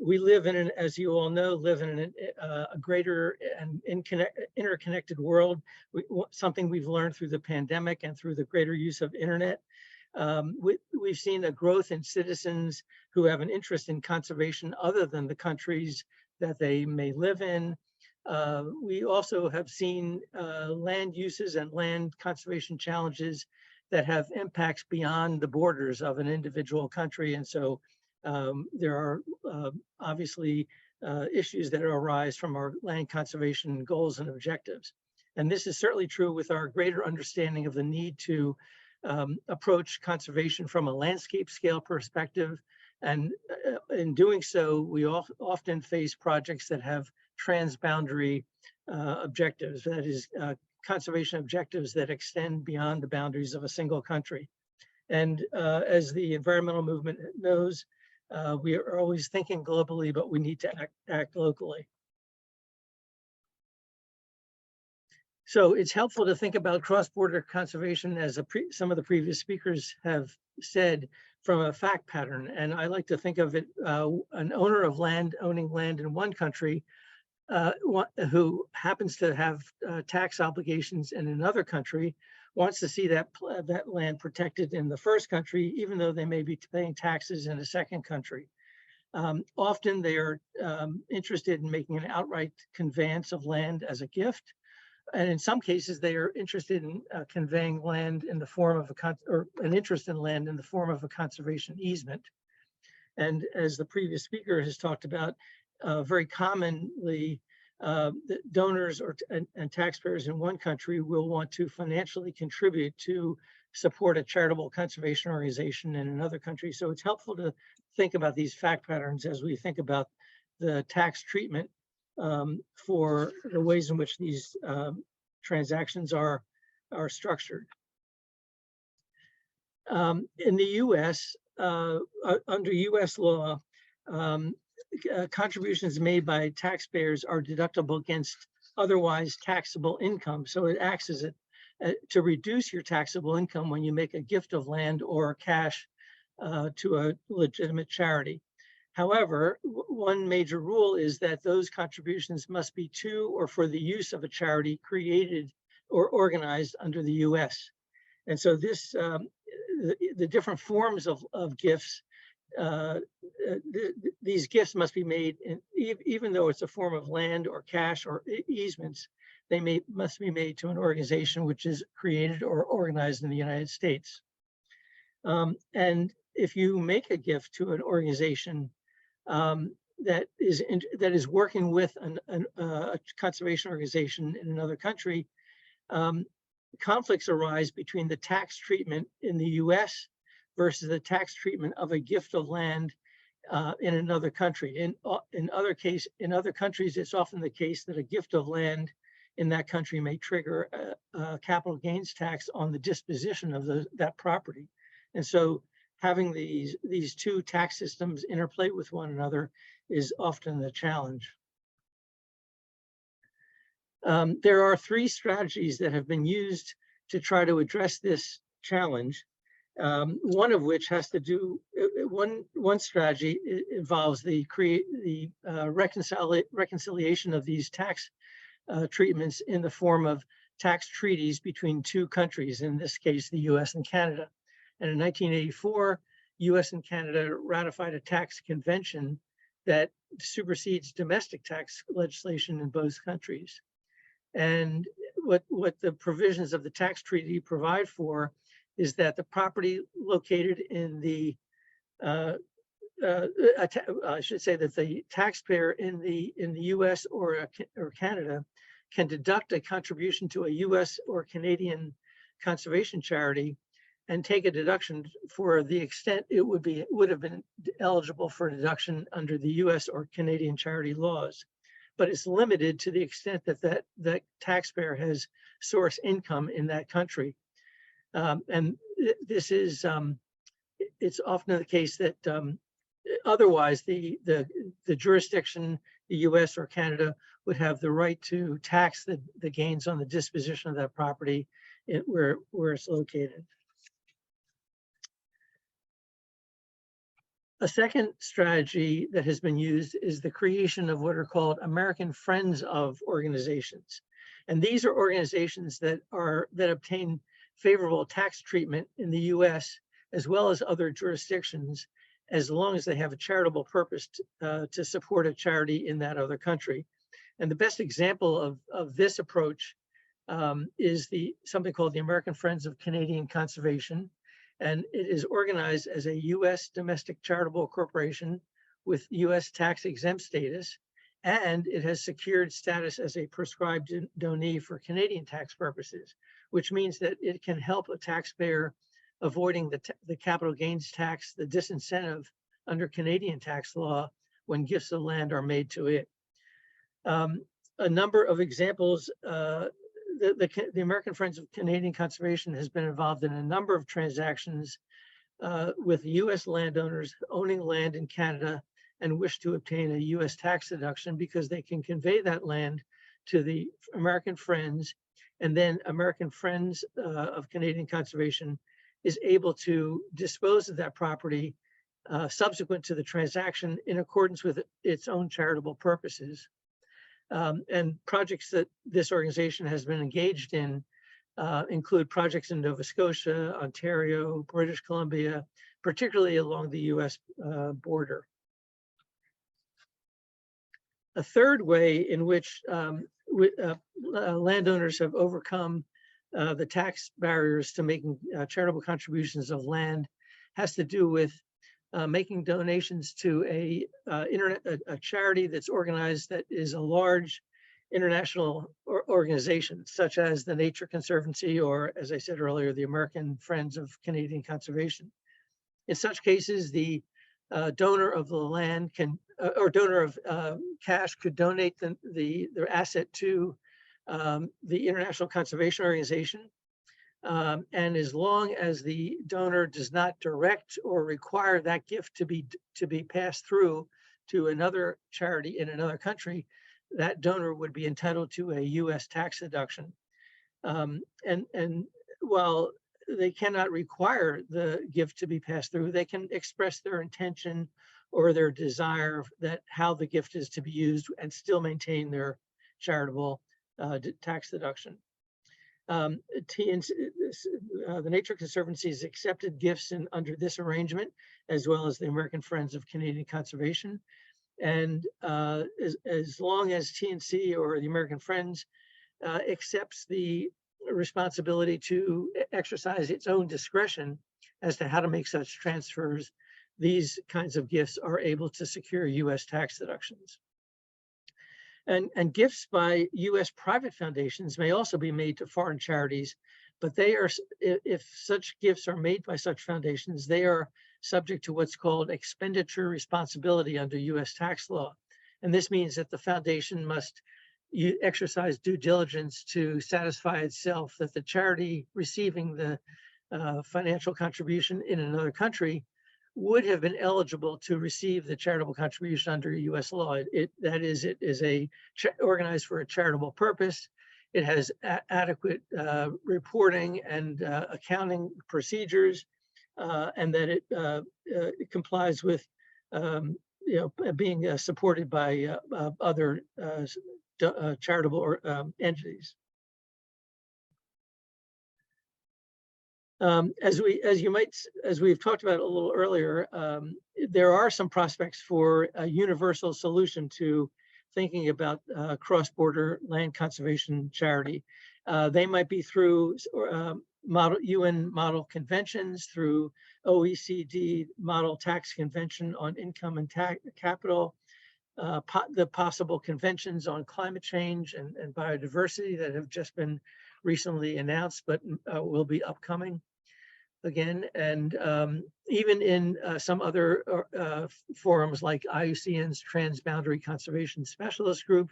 We live in, as you all know, a greater and interconnected world, something we've learned through the pandemic and through the greater use of internet. We've seen a growth in citizens who have an interest in conservation other than the countries that they may live in. We also have seen land uses and land conservation challenges that have impacts beyond the borders of an individual country. And so there are obviously issues that arise from our land conservation goals and objectives. And this is certainly true with our greater understanding of the need to approach conservation from a landscape scale perspective. And in doing so, we often face projects that have transboundary objectives, that is, conservation objectives that extend beyond the boundaries of a single country. And as the environmental movement knows, we are always thinking globally, but we need to act locally. So it's helpful to think about cross-border conservation, as some of the previous speakers have said, from a fact pattern. And I like to think of it, an owner of land owning land in one country who happens to have tax obligations in another country wants to see that land protected in the first country, even though they may be paying taxes in a second country. Often they are interested in making an outright conveyance of land as a gift. And in some cases, they are interested in conveying land in the form of an interest in land in the form of a conservation easement. And as the previous speaker has talked about, very commonly, the donors and taxpayers in one country will want to financially contribute to support a charitable conservation organization in another country. So it's helpful to think about these fact patterns as we think about the tax treatment for the ways in which these transactions are structured. In the US, under US law, contributions made by taxpayers are deductible against otherwise taxable income. So it acts as to reduce your taxable income when you make a gift of land or cash to a legitimate charity. However, one major rule is that those contributions must be to or for the use of a charity created or organized under the US. And so this, the different forms of gifts, these gifts must be made, even though it's a form of land or cash or easements, they must be made to an organization which is created or organized in the United States. And if you make a gift to an organization that is working with a conservation organization in another country, conflicts arise between the tax treatment in the US versus the tax treatment of a gift of land in another country. In other countries, it's often the case that a gift of land in that country may trigger a capital gains tax on the disposition of that property. And so having these two tax systems interplay with one another is often the challenge. There are three strategies that have been used to try to address this challenge. One of which has to do, one strategy involves the reconciliation of these tax treatments in the form of tax treaties between two countries, in this case, the US and Canada. And in 1984, US and Canada ratified a tax convention that supersedes domestic tax legislation in both countries. And what the provisions of the tax treaty provide for is that the property located in the, I should say that the taxpayer in the US or Canada can deduct a contribution to a US or Canadian conservation charity and take a deduction for the extent it would have been eligible for deduction under the US or Canadian charity laws. But it's limited to the extent that that taxpayer has source income in that country. And this is, it's often the case that otherwise the jurisdiction, the US or Canada, would have the right to tax the gains on the disposition of that property where it's located. A second strategy that has been used is the creation of what are called American Friends of organizations. And these are organizations that obtain favorable tax treatment in the US as well as other jurisdictions, as long as they have a charitable purpose to support a charity in that other country. And the best example of this approach is something called the American Friends of Canadian Conservation. And it is organized as a US domestic charitable corporation with US tax exempt status. And it has secured status as a prescribed donee for Canadian tax purposes, which means that it can help a taxpayer avoiding the capital gains tax, the disincentive under Canadian tax law when gifts of land are made to it. A number of examples, the American Friends of Canadian Conservation has been involved in a number of transactions with US landowners owning land in Canada and wish to obtain a US tax deduction because they can convey that land to the American Friends, and then American Friends of Canadian Conservation is able to dispose of that property subsequent to the transaction in accordance with its own charitable purposes. And projects that this organization has been engaged in include projects in Nova Scotia, Ontario, British Columbia, particularly along the US border. A third way in which landowners have overcome the tax barriers to making charitable contributions of land has to do with making donations to a charity that's organized that is a large international organization, such as the Nature Conservancy, or as I said earlier, the American Friends of Canadian Conservation. In such cases, the donor of the land can, or donor of cash could donate their asset to the International Conservation Organization. And as long as the donor does not direct or require that gift to be passed through to another charity in another country, that donor would be entitled to a US tax deduction. And while they cannot require the gift to be passed through, they can express their intention or their desire that how the gift is to be used and still maintain their charitable tax deduction. The Nature Conservancy has accepted gifts under this arrangement, as well as the American Friends of Canadian Conservation. And as long as TNC or the American Friends accepts the responsibility to exercise its own discretion as to how to make such transfers, these kinds of gifts are able to secure US tax deductions. And gifts by US private foundations may also be made to foreign charities, but they are, if such gifts are made by such foundations, they are subject to what's called expenditure responsibility under US tax law. And this means that the foundation must exercise due diligence to satisfy itself that the charity receiving the financial contribution in another country would have been eligible to receive the charitable contribution under US law. That is, it is organized for a charitable purpose. It has adequate reporting and accounting procedures, and that it complies with being supported by other charitable entities. As we've talked about a little earlier, there are some prospects for a universal solution to thinking about cross-border land conservation charity. They might be through UN model conventions, through OECD model tax convention on income and capital, the possible conventions on climate change and biodiversity that have just been recently announced, but will be upcoming again. And even in some other forums like IUCN's Transboundary Conservation Specialist Group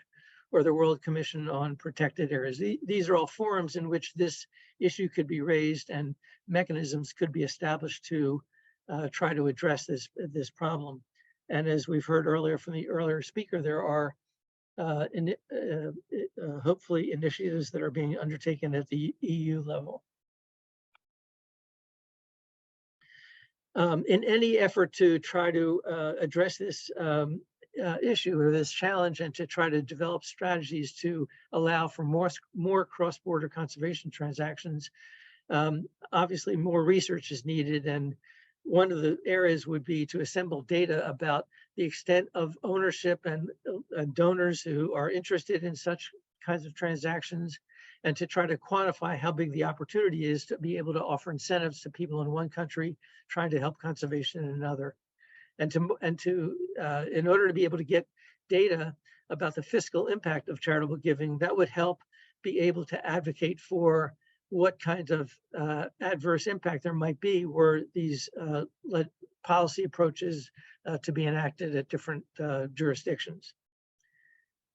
or the World Commission on Protected Areas. These are all forums in which this issue could be raised and mechanisms could be established to try to address this problem. And as we've heard earlier from the earlier speaker, there are hopefully initiatives that are being undertaken at the EU level. In any effort to try to address this issue or this challenge and to try to develop strategies to allow for more cross-border conservation transactions, obviously more research is needed. And one of the areas would be to assemble data about the extent of ownership and donors who are interested in such kinds of transactions, and to try to quantify how big the opportunity is to be able to offer incentives to people in one country trying to help conservation in another. And in order to be able to get data about the fiscal impact of charitable giving, that would help be able to advocate for what kind of adverse impact there might be were these policy approaches to be enacted at different jurisdictions.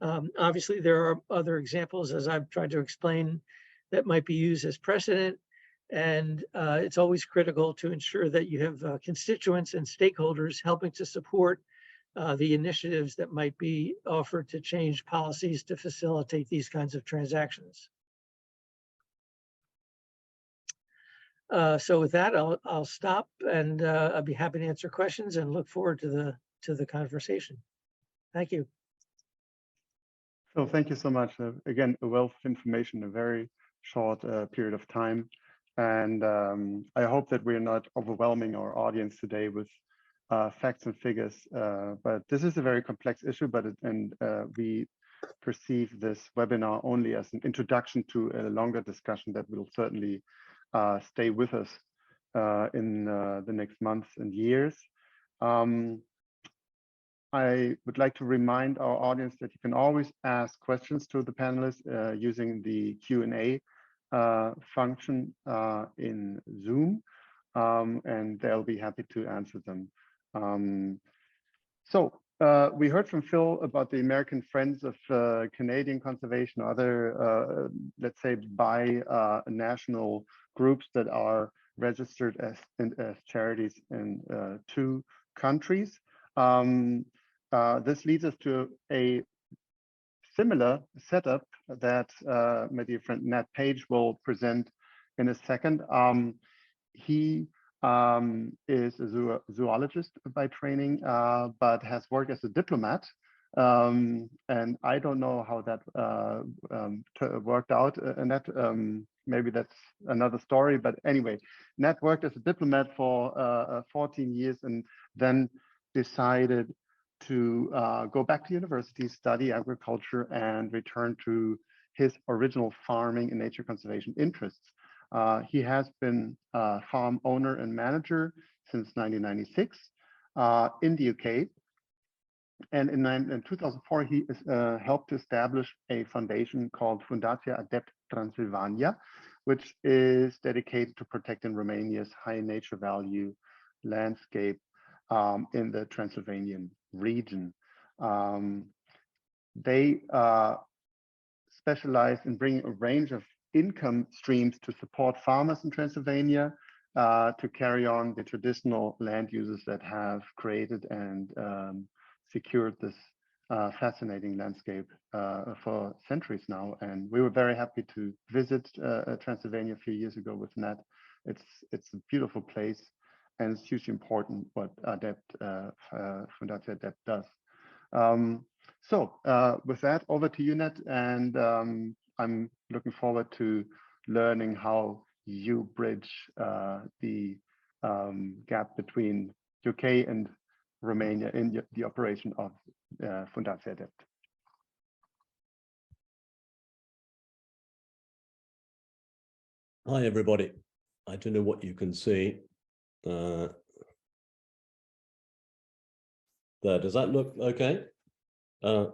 Obviously, there are other examples, as I've tried to explain, that might be used as precedent. And it's always critical to ensure that you have constituents and stakeholders helping to support the initiatives that might be offered to change policies to facilitate these kinds of transactions. So with that, I'll stop, and I'll be happy to answer questions and look forward to the conversation. Thank you. So thank you so much. Again, a wealth of information, a very short period of time. And I hope that we're not overwhelming our audience today with facts and figures. But this is a very complex issue, we perceive this webinar only as an introduction to a longer discussion that will certainly stay with us in the next months and years. I would like to remind our audience that you can always ask questions to the panelists using the Q&A function in Zoom, and they'll be happy to answer them. We heard from Phil about the American Friends of Canadian Conservation, other, let's say, bi-national groups that are registered as charities in 2 countries. This leads us to a similar setup that my dear friend Nat Page will present in a second. He is a zoologist by training, but has worked as a diplomat. And I don't know how that worked out, Nat. Maybe that's another story, but anyway, Nat worked as a diplomat for 14 years and then decided to go back to university, study agriculture, and return to his original farming and nature conservation interests. He has been a farm owner and manager since 1996 in the UK. And in 2004, he helped to establish a foundation called Fundația Adept Transylvania, which is dedicated to protecting Romania's high nature value landscape in the Transylvanian region. They specialize in bringing a range of income streams to support farmers in Transylvania to carry on the traditional land uses that have created and secured this fascinating landscape for centuries now. And we were very happy to visit Transylvania a few years ago with Nat. It's a beautiful place, and it's hugely important what Fundația Adept does. With that, over to you, Nat, and I'm looking forward to learning how you bridge the gap between UK and Romania in the operation of Fundația Adept. Hi, everybody. I don't know what you can see. There, does that look okay? You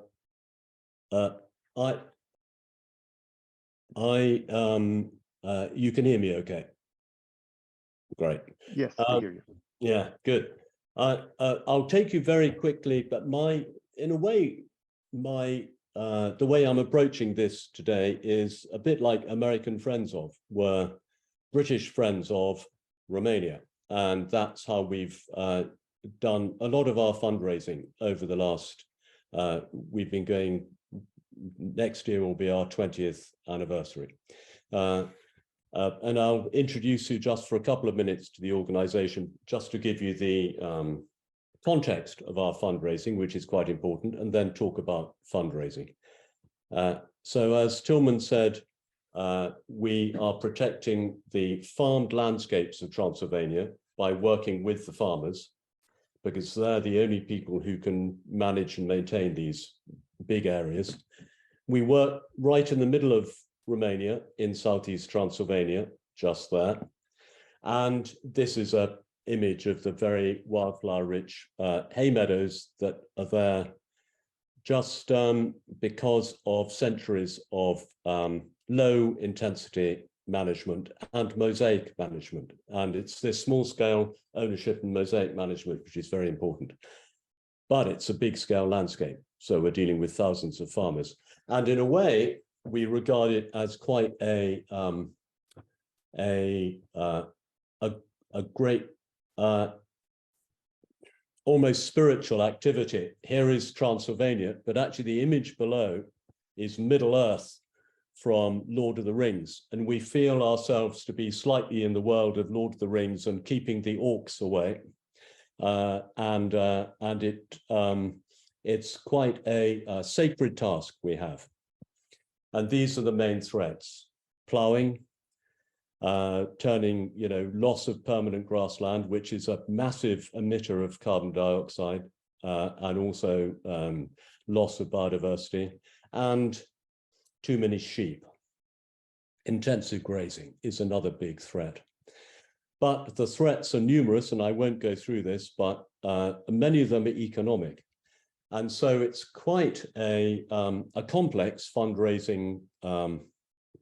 can hear me okay? Great. Yes, I hear you. Yeah, good. I'll take you very quickly, but in a way, the way I'm approaching this today is a bit like American Friends of were British Friends of Romania. And that's how we've done a lot of our fundraising over the last, we've been going, next year will be our 20th anniversary. And I'll introduce you just for a couple of minutes to the organization, just to give you the context of our fundraising, which is quite important, and then talk about fundraising. So as Tilman said, we are protecting the farmed landscapes of Transylvania by working with the farmers, because they're the only people who can manage and maintain these big areas. We work right in the middle of Romania, in southeast Transylvania, just there. And this is an image of the very wildflower-rich hay meadows that are there just because of centuries of low intensity management and mosaic management. And it's this small scale ownership and mosaic management, which is very important. But it's a big scale landscape. So we're dealing with thousands of farmers. And in a way, we regard it as quite a great, almost spiritual activity. Here is Transylvania, but actually the image below is Middle Earth from Lord of the Rings. And we feel ourselves to be slightly in the world of Lord of the Rings and keeping the orcs away. It's quite a sacred task we have. And these are the main threats: ploughing, turning, loss of permanent grassland, which is a massive emitter of carbon dioxide, and also loss of biodiversity, and too many sheep. Intensive grazing is another big threat. But the threats are numerous, and I won't go through this, but many of them are economic. And so it's quite a complex fundraising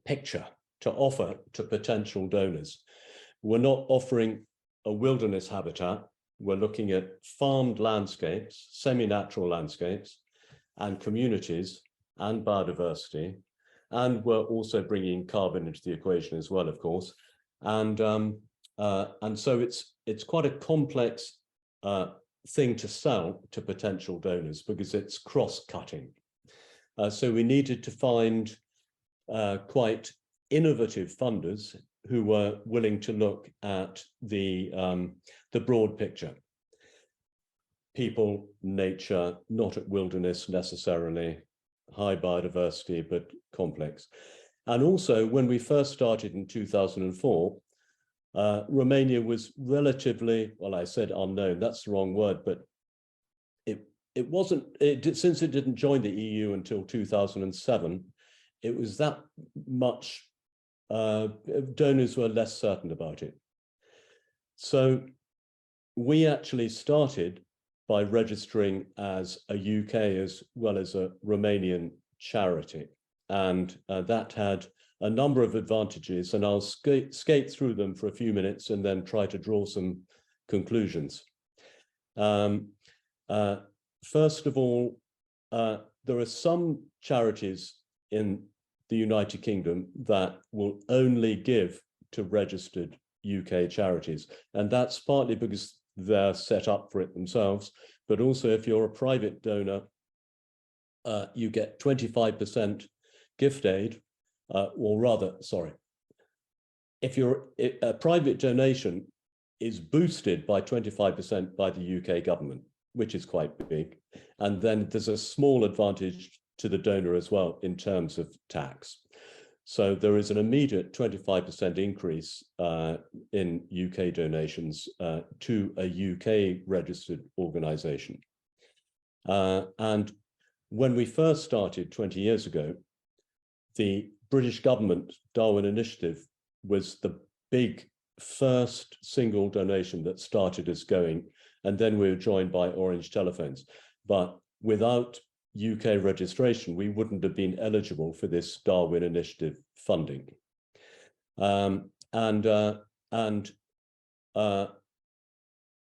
picture to offer to potential donors. We're not offering a wilderness habitat. We're looking at farmed landscapes, semi-natural landscapes, and communities, and biodiversity. And we're also bringing carbon into the equation as well, of course. And so it's quite a complex thing to sell to potential donors because it's cross-cutting. So we needed to find quite innovative funders who were willing to look at the broad picture. People, nature, not at wilderness necessarily, high biodiversity, but complex. And also, when we first started in 2004, Romania was relatively, well, I said unknown, that's the wrong word, but it wasn't, since it didn't join the EU until 2007, it was that much, donors were less certain about it. So we actually started by registering as a UK as well as a Romanian charity. And that had a number of advantages, and I'll skate through them for a few minutes and then try to draw some conclusions. First of all, there are some charities in the United Kingdom that will only give to registered UK charities. And that's partly because they're set up for it themselves, but also if you're a private donor, you get 25% gift aid, or rather, sorry, if a private donation is boosted by 25% by the UK government, which is quite big. And then there's a small advantage to the donor as well in terms of tax. So there is an immediate 25% increase in UK donations to a UK registered organization. And when we first started 20 years ago, the British government Darwin Initiative was the big first single donation that started us going. And then we were joined by Orange Telephones. But without UK registration, we wouldn't have been eligible for this Darwin Initiative funding. Also,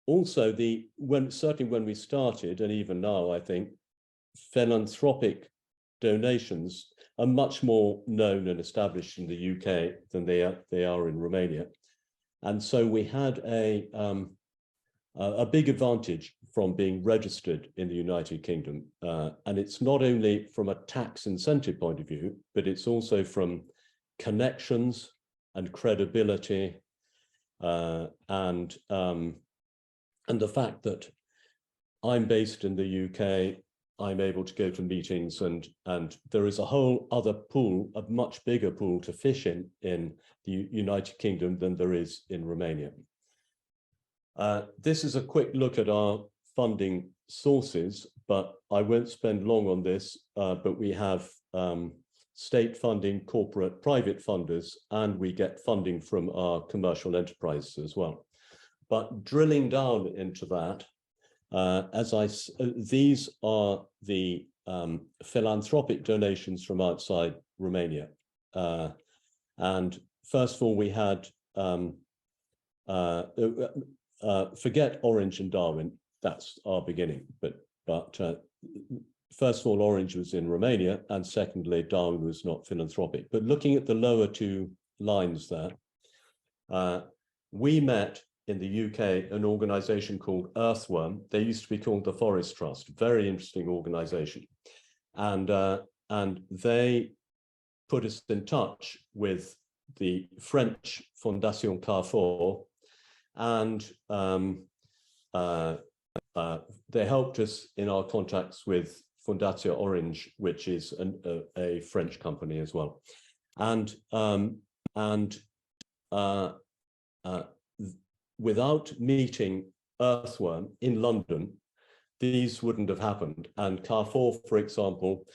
certainly when we started, and even now, I think, philanthropic donations are much more known and established in the UK than they are in Romania. And so we had a big advantage from being registered in the United Kingdom. And it's not only from a tax incentive point of view, but it's also from connections and credibility, and the fact that I'm based in the UK, I'm able to go to meetings, and there is a whole other pool, a much bigger pool to fish in the United Kingdom than there is in Romania. This is a quick look at our funding sources, but I won't spend long on this, but we have state funding, corporate, private funders, and we get funding from our commercial enterprises as well. But drilling down into that, these are the philanthropic donations from outside Romania. And first of all, we had, forget Orange and Darwin, that's our beginning, but first of all, Orange was in Romania, and secondly, Darwin was not philanthropic. But looking at the lower two lines there, we met in the UK an organization called Earthworm. They used to be called the Forest Trust, very interesting organization. And they put us in touch with the French Fondation Carrefour, and they helped us in our contacts with Fondation Orange, which is a French company as well. And without meeting Earthworm in London, these wouldn't have happened. And Carrefour, for example,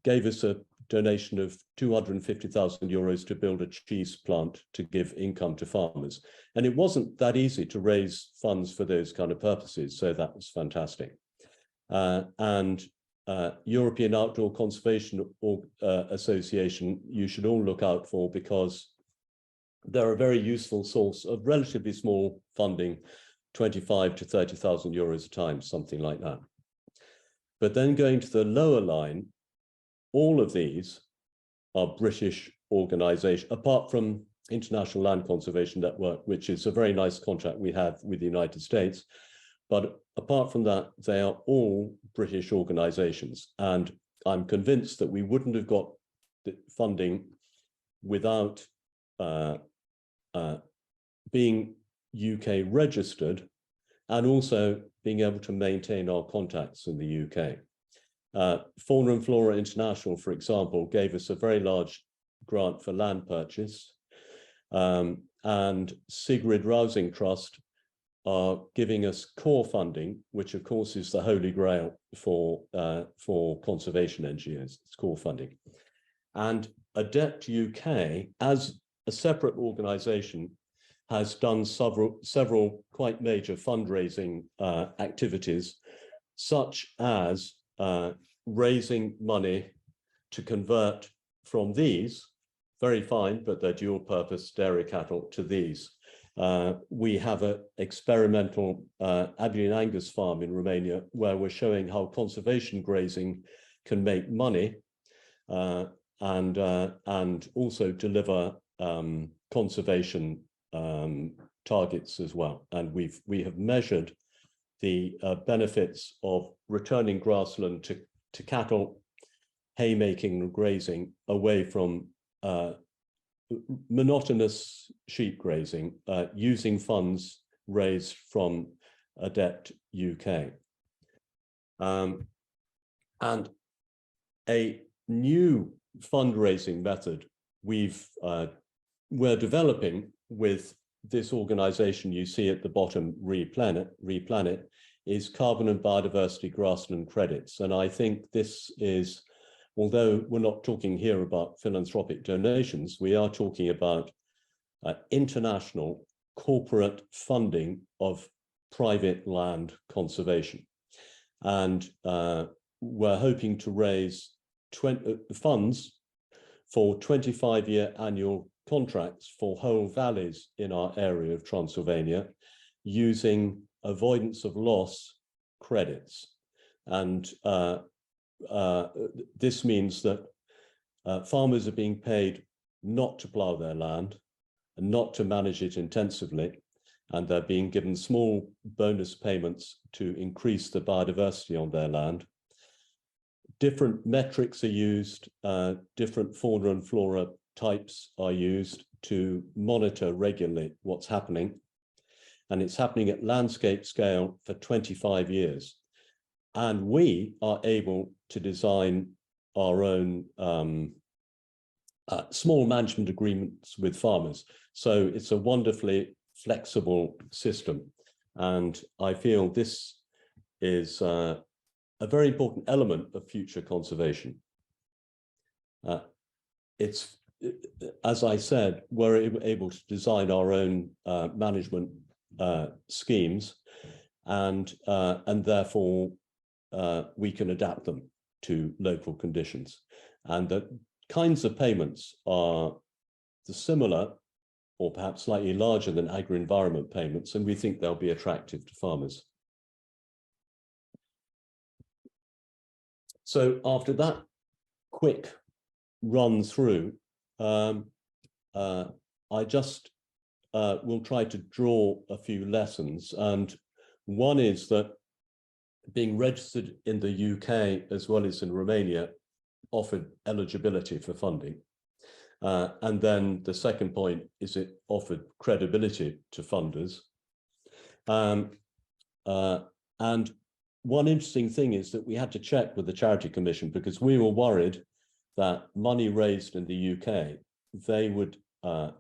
gave us a donation of 250,000 euros to build a cheese plant to give income to farmers. And it wasn't that easy to raise funds for those kind of purposes. So that was fantastic. European Outdoor Conservation Association, you should all look out for, because they're a very useful source of relatively small funding, 25 to 30,000 euros a time, something like that. But then going to the lower line, all of these are British organizations, apart from International Land Conservation Network, which is a very nice contract we have with the United States. But apart from that, they are all British organizations. And I'm convinced that we wouldn't have got the funding without being UK registered, and also being able to maintain our contacts in the UK. Fauna and Flora International, for example, gave us a very large grant for land purchase, and Sigrid Rousing Trust are giving us core funding, which of course is the holy grail for conservation NGOs. It's core funding. And Adept UK, as a separate organization, has done several quite major fundraising activities, such as raising money to convert from these, very fine, but they're dual purpose dairy cattle, to these. We have an experimental Abilene Angus farm in Romania, where we're showing how conservation grazing can make money and also deliver conservation targets as well. And we have measured the benefits of returning grassland to cattle, haymaking and grazing, away from monotonous sheep grazing, using funds raised from Adept UK. And a new fundraising method we're developing with this organization you see at the bottom, Replanet, is carbon and biodiversity grassland credits. And I think this is, although we're not talking here about philanthropic donations, we are talking about international corporate funding of private land conservation. And we're hoping to raise funds for 25-year annual contracts for whole valleys in our area of Transylvania, using avoidance of loss credits. And this means that farmers are being paid not to plough their land and not to manage it intensively, and they're being given small bonus payments to increase the biodiversity on their land. Different metrics are used, different fauna and flora types are used to monitor regularly what's happening. And it's happening at landscape scale for 25 years. And we are able to design our own small management agreements with farmers. So it's a wonderfully flexible system. And I feel this is a very important element of future conservation. It's, as I said, we're able to design our own management schemes, and therefore we can adapt them to local conditions. And the kinds of payments are similar or perhaps slightly larger than agri-environment payments, and we think they'll be attractive to farmers. So after that quick run through, I just will try to draw a few lessons. And one is that being registered in the UK as well as in Romania offered eligibility for funding. And then the second point is it offered credibility to funders. And one interesting thing is that we had to check with the Charity Commission because we were worried that money raised in the UK, they would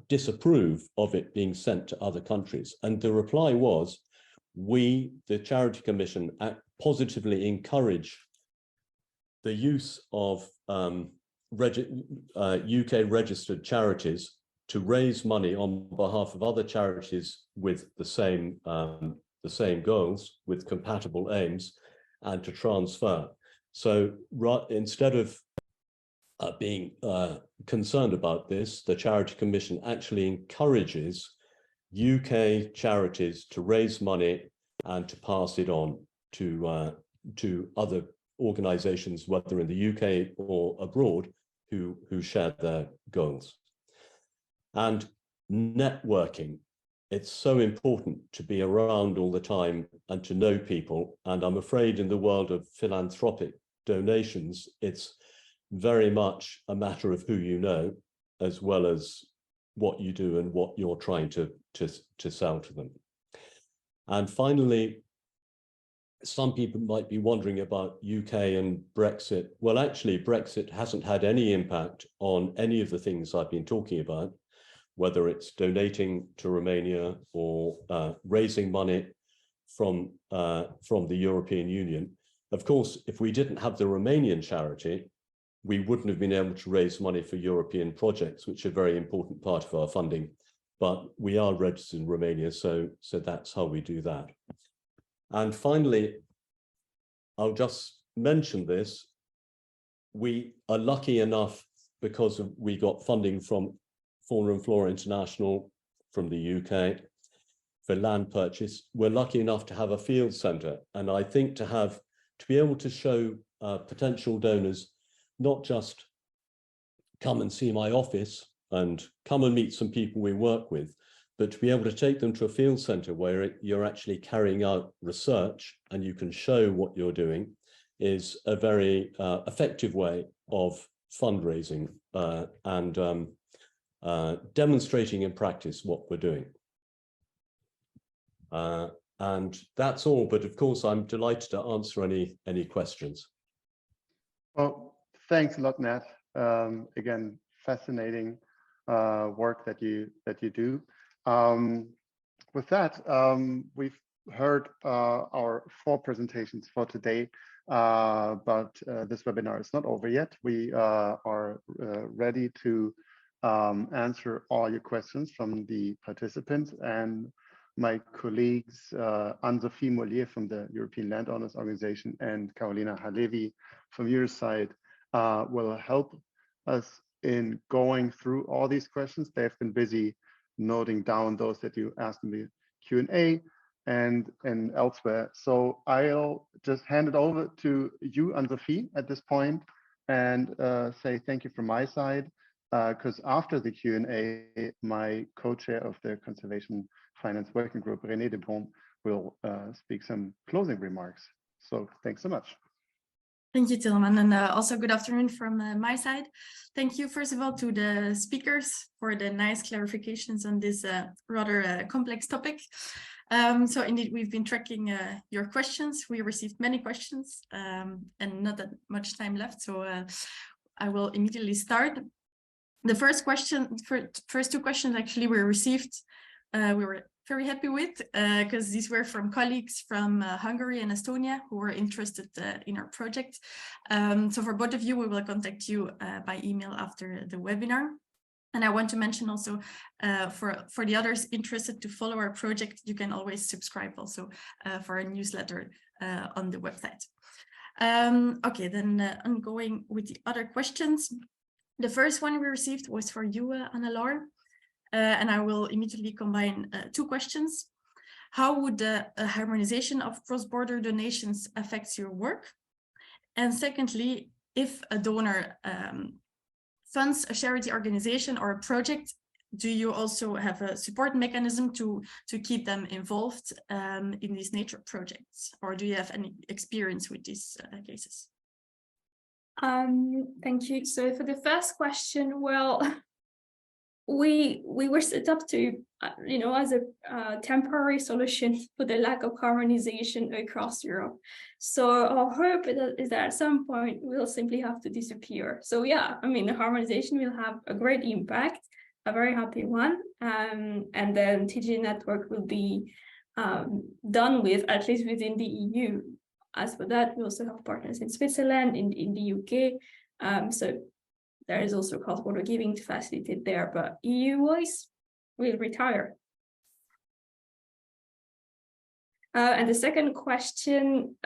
disapprove of it being sent to other countries. And the reply was, we, the Charity Commission, positively encourage the use of UK registered charities to raise money on behalf of other charities with the same goals, with compatible aims, and to transfer. So instead of being concerned about this, the Charity Commission actually encourages UK charities to raise money and to pass it on to other organizations, whether in the UK or abroad, who share their goals. And networking, it's so important to be around all the time and to know people. And I'm afraid in the world of philanthropic donations, it's very much a matter of who you know, as well as what you do and what you're trying to sell to them. And finally, some people might be wondering about UK and Brexit. Well, actually, Brexit hasn't had any impact on any of the things I've been talking about, whether it's donating to Romania or raising money from the European Union. Of course, if we didn't have the Romanian charity, we wouldn't have been able to raise money for European projects, which are a very important part of our funding. But we are registered in Romania, so that's how we do that. And finally, I'll just mention this. We are lucky enough because we got funding from Fauna and Flora International from the UK for land purchase. We're lucky enough to have a field centre, and I think to be able to show potential donors not just come and see my office and come and meet some people we work with, but to be able to take them to a field centre where you're actually carrying out research and you can show what you're doing is a very effective way of fundraising and demonstrating in practice what we're doing. And that's all, but of course I'm delighted to answer any questions. Well, thanks a lot, Nat. Again, fascinating work that you do. With that, we've heard our 4 presentations for today, but this webinar is not over yet. We are ready to answer all your questions from the participants, and my colleagues Anne-Sophie Mollier from the European Landowners Organization and Carolina Halevi from your side will help us in going through all these questions. They've been busy noting down those that you asked in the Q&A and elsewhere. So I'll just hand it over to you, Anne-Sophie, at this point, and say thank you from my side, because after the Q&A, my co-chair of the Conservation Finance Working Group, René de Bon, will speak some closing remarks. So thanks so much. Thank you, Tilman, and also good afternoon from my side. Thank you, first of all, to the speakers for the nice clarifications on this rather complex topic. So indeed, we've been tracking your questions. We received many questions and not that much time left, so I will immediately start. The first 2 questions actually were received. We were very happy with because these were from colleagues from Hungary and Estonia who were interested in our project. So for both of you, we will contact you by email after the webinar. And I want to mention also for the others interested to follow our project, you can always subscribe also for our newsletter on the website. Okay, then ongoing with the other questions. The first one we received was for you, Anna-Laure. and I will immediately combine two questions. How would a harmonization of cross-border donations affect your work? And secondly, if a donor funds a charity organization or a project, do you also have a support mechanism to keep them involved in these nature projects? Or do you have any experience with these cases? Thank you. So for the first question, well, we were set up to, as a temporary solution for the lack of harmonization across Europe. So our hope is that at some point we'll simply have to disappear. So yeah, I mean, the harmonization will have a great impact, a very happy one, and then TG network will be done with, at least within the EU. As for that, we also have partners in Switzerland, in the UK. So there is also cross-border giving to facilitate there, but EU-wise, we'll retire. And the second question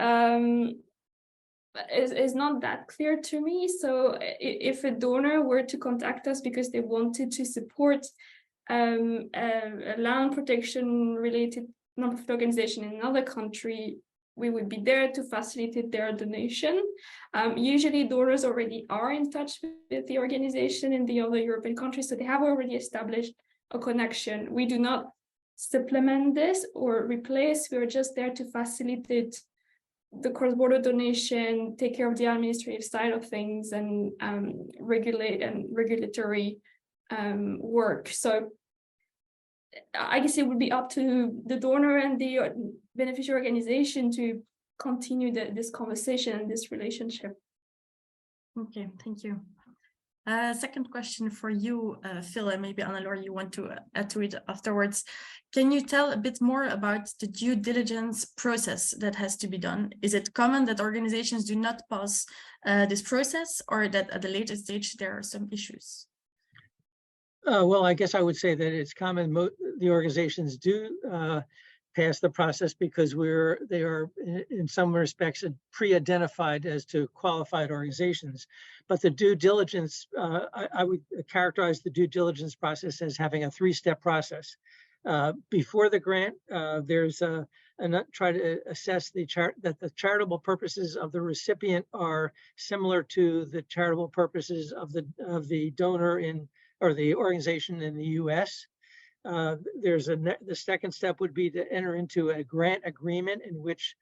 is not that clear to me. So if a donor were to contact us because they wanted to support a land protection related non-profit organization in another country, we would be there to facilitate their donation. Usually donors already are in touch with the organization in the other European countries, so they have already established a connection. We do not supplement this or replace, we are just there to facilitate the cross-border donation, take care of the administrative side of things, and regulatory work. So I guess it would be up to the donor and the beneficiary organization to continue this conversation and this relationship. Okay, thank you. Second question for you, Phil, and maybe Anna-Laure, you want to add to it afterwards. Can you tell a bit more about the due diligence process that has to be done? Is it common that organizations do not pass this process, or that at a later stage there are some issues? Well, I guess I would say that it's common. The organizations do pass the process because they are in some respects pre-identified as to qualified organizations. But the due diligence, I would characterize the due diligence process as having a three-step process. Before the grant, there's try to assess that the charitable purposes of the recipient are similar to the charitable purposes of the donor or the organization in the US. The second step would be to enter into a grant agreement in which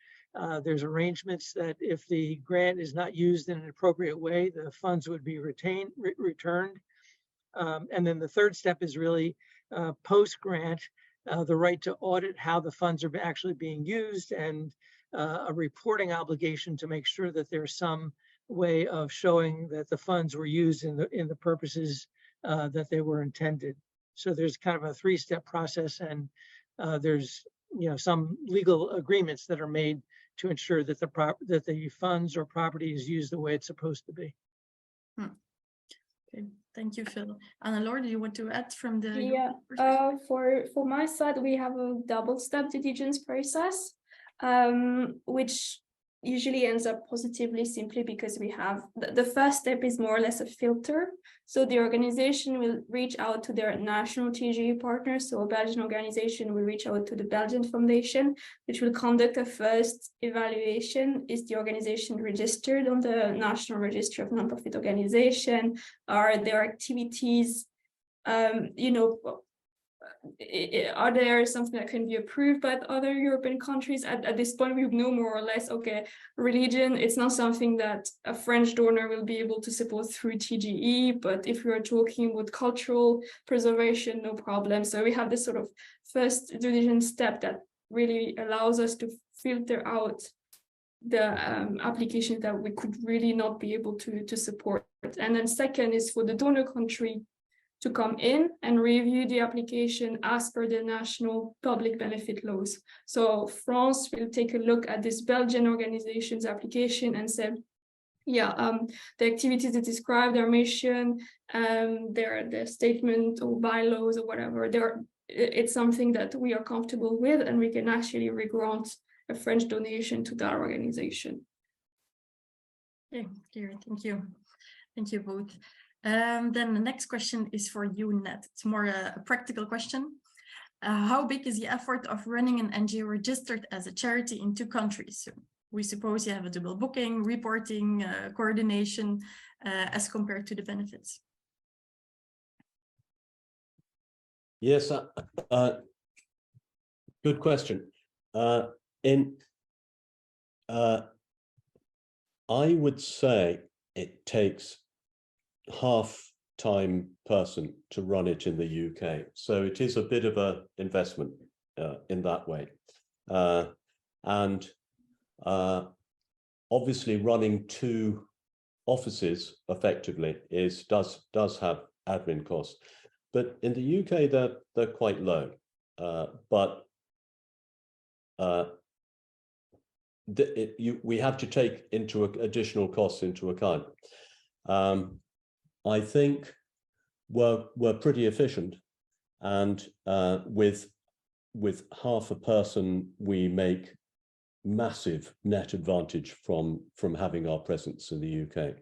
there's arrangements that if the grant is not used in an appropriate way, the funds would be returned. And then the third step is really post-grant, the right to audit how the funds are actually being used, and a reporting obligation to make sure that there's some way of showing that the funds were used in the purposes that they were intended. So there's kind of a three-step process, and there's some legal agreements that are made to ensure that the funds or property is used the way it's supposed to be. Okay, thank you, Phil. Anna-Laure, do you want to add from the? Yeah, for my side, we have a double-step due diligence process, which usually ends up positively simply because we have the first step is more or less a filter. So the organization will reach out to their national TGE partners. So a Belgian organization will reach out to the Belgian Foundation, which will conduct a first evaluation. Is the organization registered on the National Register of Nonprofit Organization? Are their activities, are there something that can be approved by other European countries? At this point, we know more or less, okay, religion, it's not something that a French donor will be able to support through TGE, but if we are talking about cultural preservation, no problem. So we have this sort of first due diligence step that really allows us to filter out the applications that we could really not be able to support. And then second is for the donor country to come in and review the application as per the national public benefit laws. So France will take a look at this Belgian organization's application and say, yeah, the activities that describe their mission, their statement or bylaws or whatever, it's something that we are comfortable with, and we can actually regrant a French donation to that organization. Okay, clear. Thank you. Thank you both. Then the next question is for you, Ned. It's more a practical question. How big is the effort of running an NGO registered as a charity in 2 countries? So we suppose you have a double booking, reporting, coordination, as compared to the benefits. Yes, good question. I would say it takes half-time person to run it in the UK. So it is a bit of an investment in that way. And obviously running 2 offices effectively does have admin costs. But in the UK, they're quite low. We have to take additional costs into account. I think we're pretty efficient, and with half a person, we make massive net advantage from having our presence in the UK.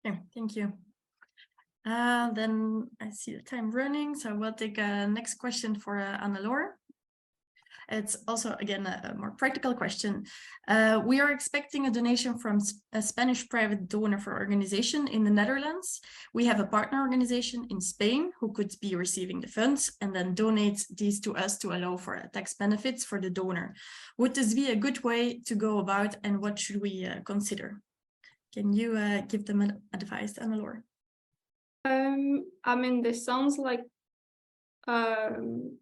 Okay, thank you. Then I see the time running, so we'll take a next question for Anne-Laure. It's also, again, a more practical question. We are expecting a donation from a Spanish private donor for organization in the Netherlands. We have a partner organization in Spain who could be receiving the funds and then donate these to us to allow for tax benefits for the donor. Would this be a good way to go about, and what should we consider? Can you give them advice, Anne-Laure? I mean, this sounds like a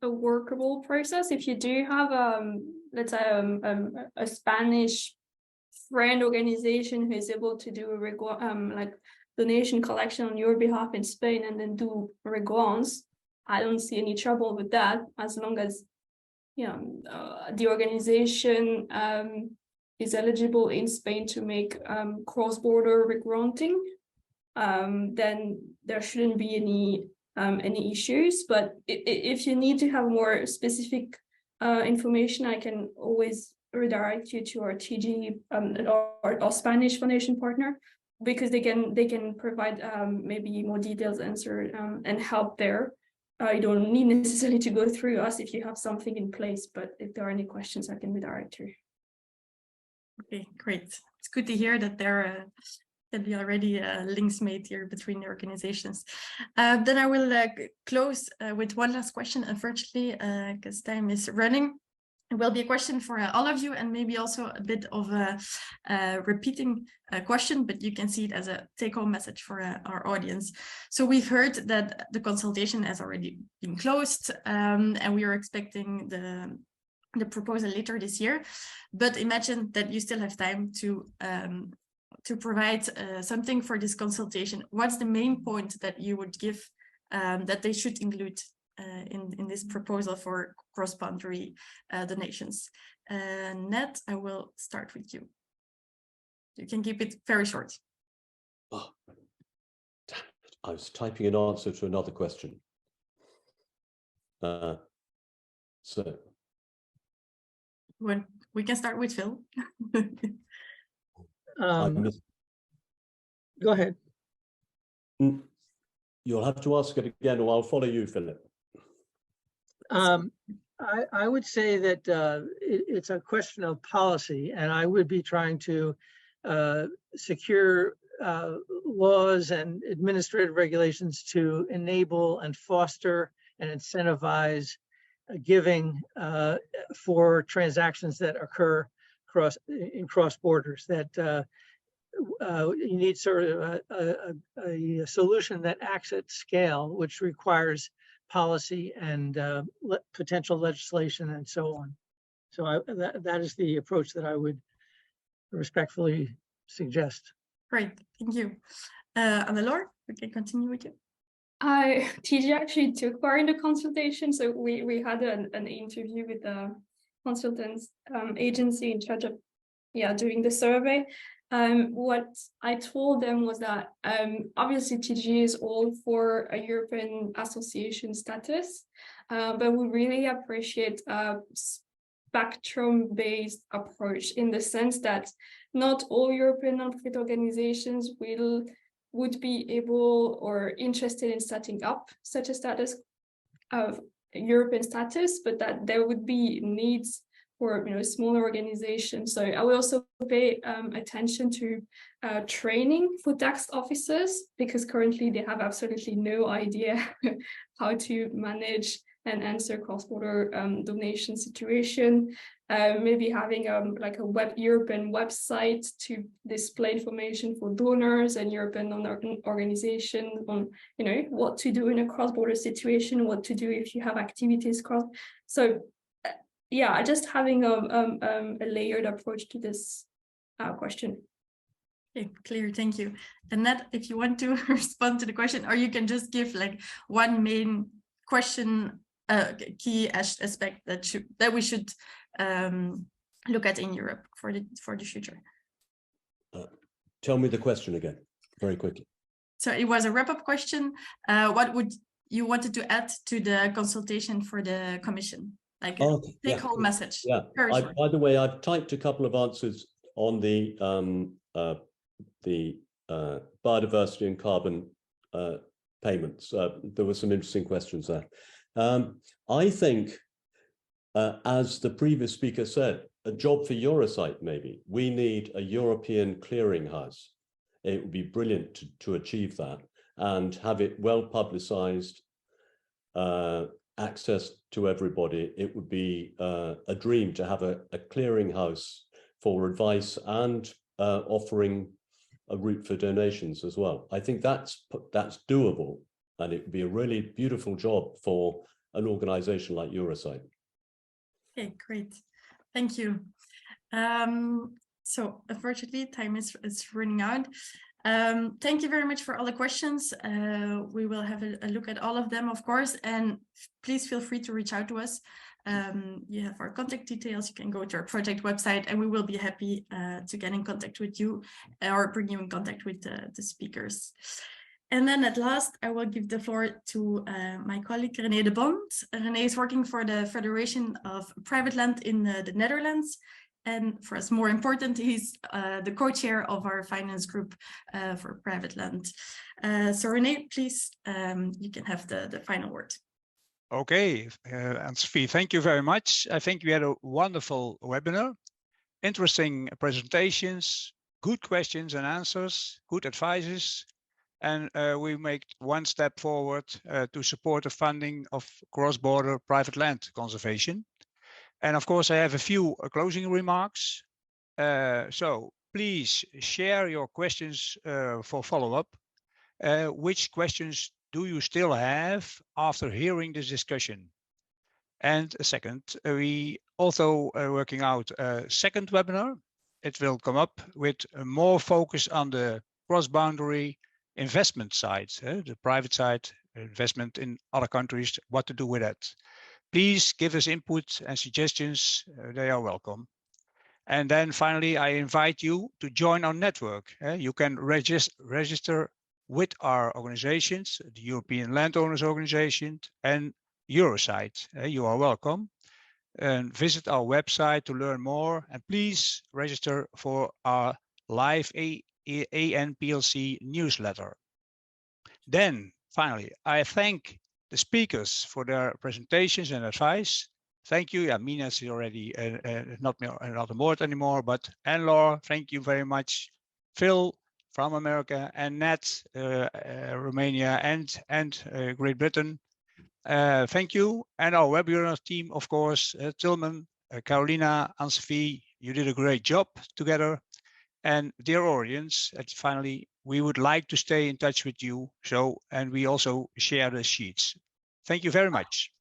workable process. If you do have let's say a Spanish friend organization who is able to do a like donation collection on your behalf in Spain and then do regrants, I don't see any trouble with that, as long as the organization is eligible in Spain to make cross-border regranting. Then there shouldn't be any issues. But if you need to have more specific information, I can always redirect you to our TG or Spanish foundation partner, because they can provide maybe more detailed answer and help there. You don't need necessarily to go through us if you have something in place, but if there are any questions, I can redirect you. Okay, great. It's good to hear that there can be already links made here between the organizations. Then I will close with one last question, unfortunately, because time is running. It will be a question for all of you, and maybe also a bit of a repeating question, but you can see it as a take-home message for our audience. So we've heard that the consultation has already been closed, and we are expecting the proposal later this year. But imagine that you still have time to provide something for this consultation. What's the main point that you would give that they should include in this proposal for cross-boundary donations? Ned, I will start with you. You can keep it very short. Oh, damn it. I was typing an answer to another question. When we can start with Phil. Go ahead. You'll have to ask it again, or I'll follow you, Philip. I would say that it's a question of policy, and I would be trying to secure laws and administrative regulations to enable and foster and incentivize giving for transactions that occur in cross borders. That you need sort of a solution that acts at scale, which requires policy and potential legislation and so on. So that is the approach that I would respectfully suggest. Great, thank you. Anne-Laure, we can continue with you. TG actually took part in the consultation, so we had an interview with the consultants agency in charge of doing the survey. What I told them was that obviously TG is all for a European association status, but we really appreciate spectrum-based approach, in the sense that not all European non-profit organizations would be able or interested in setting up such a status of European status, but that there would be needs for smaller organizations. So I will also pay attention to training for tax officers, because currently they have absolutely no idea how to manage and answer cross-border donation situation. Maybe having like a European website to display information for donors and European organizations on what to do in a cross-border situation, what to do if you have activities cross. So yeah, just having a layered approach to this question. Okay, clear, thank you. Annette, if you want to respond to the question, or you can just give like one main question, key aspect that we should look at in Europe for the future. Tell me the question again, very quickly. So it was a wrap-up question. What would you wanted to add to the consultation for the Commission? Like a take-home message. Yeah. By the way, I've typed a couple of answers on the biodiversity and carbon payments. There were some interesting questions there. I think, as the previous speaker said, a job for Eurosite maybe. We need a European clearinghouse. It would be brilliant to achieve that and have it well publicized, access to everybody. It would be a dream to have a clearinghouse for advice and offering a route for donations as well. I think that's doable, and it would be a really beautiful job for an organization like Eurosite. Okay, great. Thank you. So unfortunately, time is running out. Thank you very much for all the questions. We will have a look at all of them, of course, and please feel free to reach out to us. You have our contact details. You can go to our project website, and we will be happy to get in contact with you or bring you in contact with the speakers. And then at last, I will give the floor to my colleague, René de Bond. René is working for the Federation of Private Land in the Netherlands. And for us, more important, he's the co-chair of our finance group for private land. So René, please, you can have the final word. Okay, Anne-Sophie, thank you very much. I think we had a wonderful webinar, interesting presentations, good questions and answers, good advices. And we make one step forward to support the funding of cross-border private land conservation. And of course, I have a few closing remarks. So please share your questions for follow-up. Which questions do you still have after hearing this discussion? And second, we also are working out a second webinar. It will come up with more focus on the cross-boundary investment side, the private side, investment in other countries, what to do with that. Please give us input and suggestions. They are welcome. And then finally, I invite you to join our network. You can register with our organizations, the European Landowners Organization and Eurosite. You are welcome. And visit our website to learn more. And please register for our LIFE ENPLC newsletter. Then finally, I thank the speakers for their presentations and advice. Thank you. Yeah, Mina is already not on the board anymore, but Anne-Laure, thank you very much. Phil from America, and Nat, Romania, and Great Britain. Thank you. And our webinar team, of course, Tilman, Carolina, Anne-Sophie, you did a great job together. And dear audience, finally, we would like to stay in touch with you. And we also share the sheets. Thank you very much.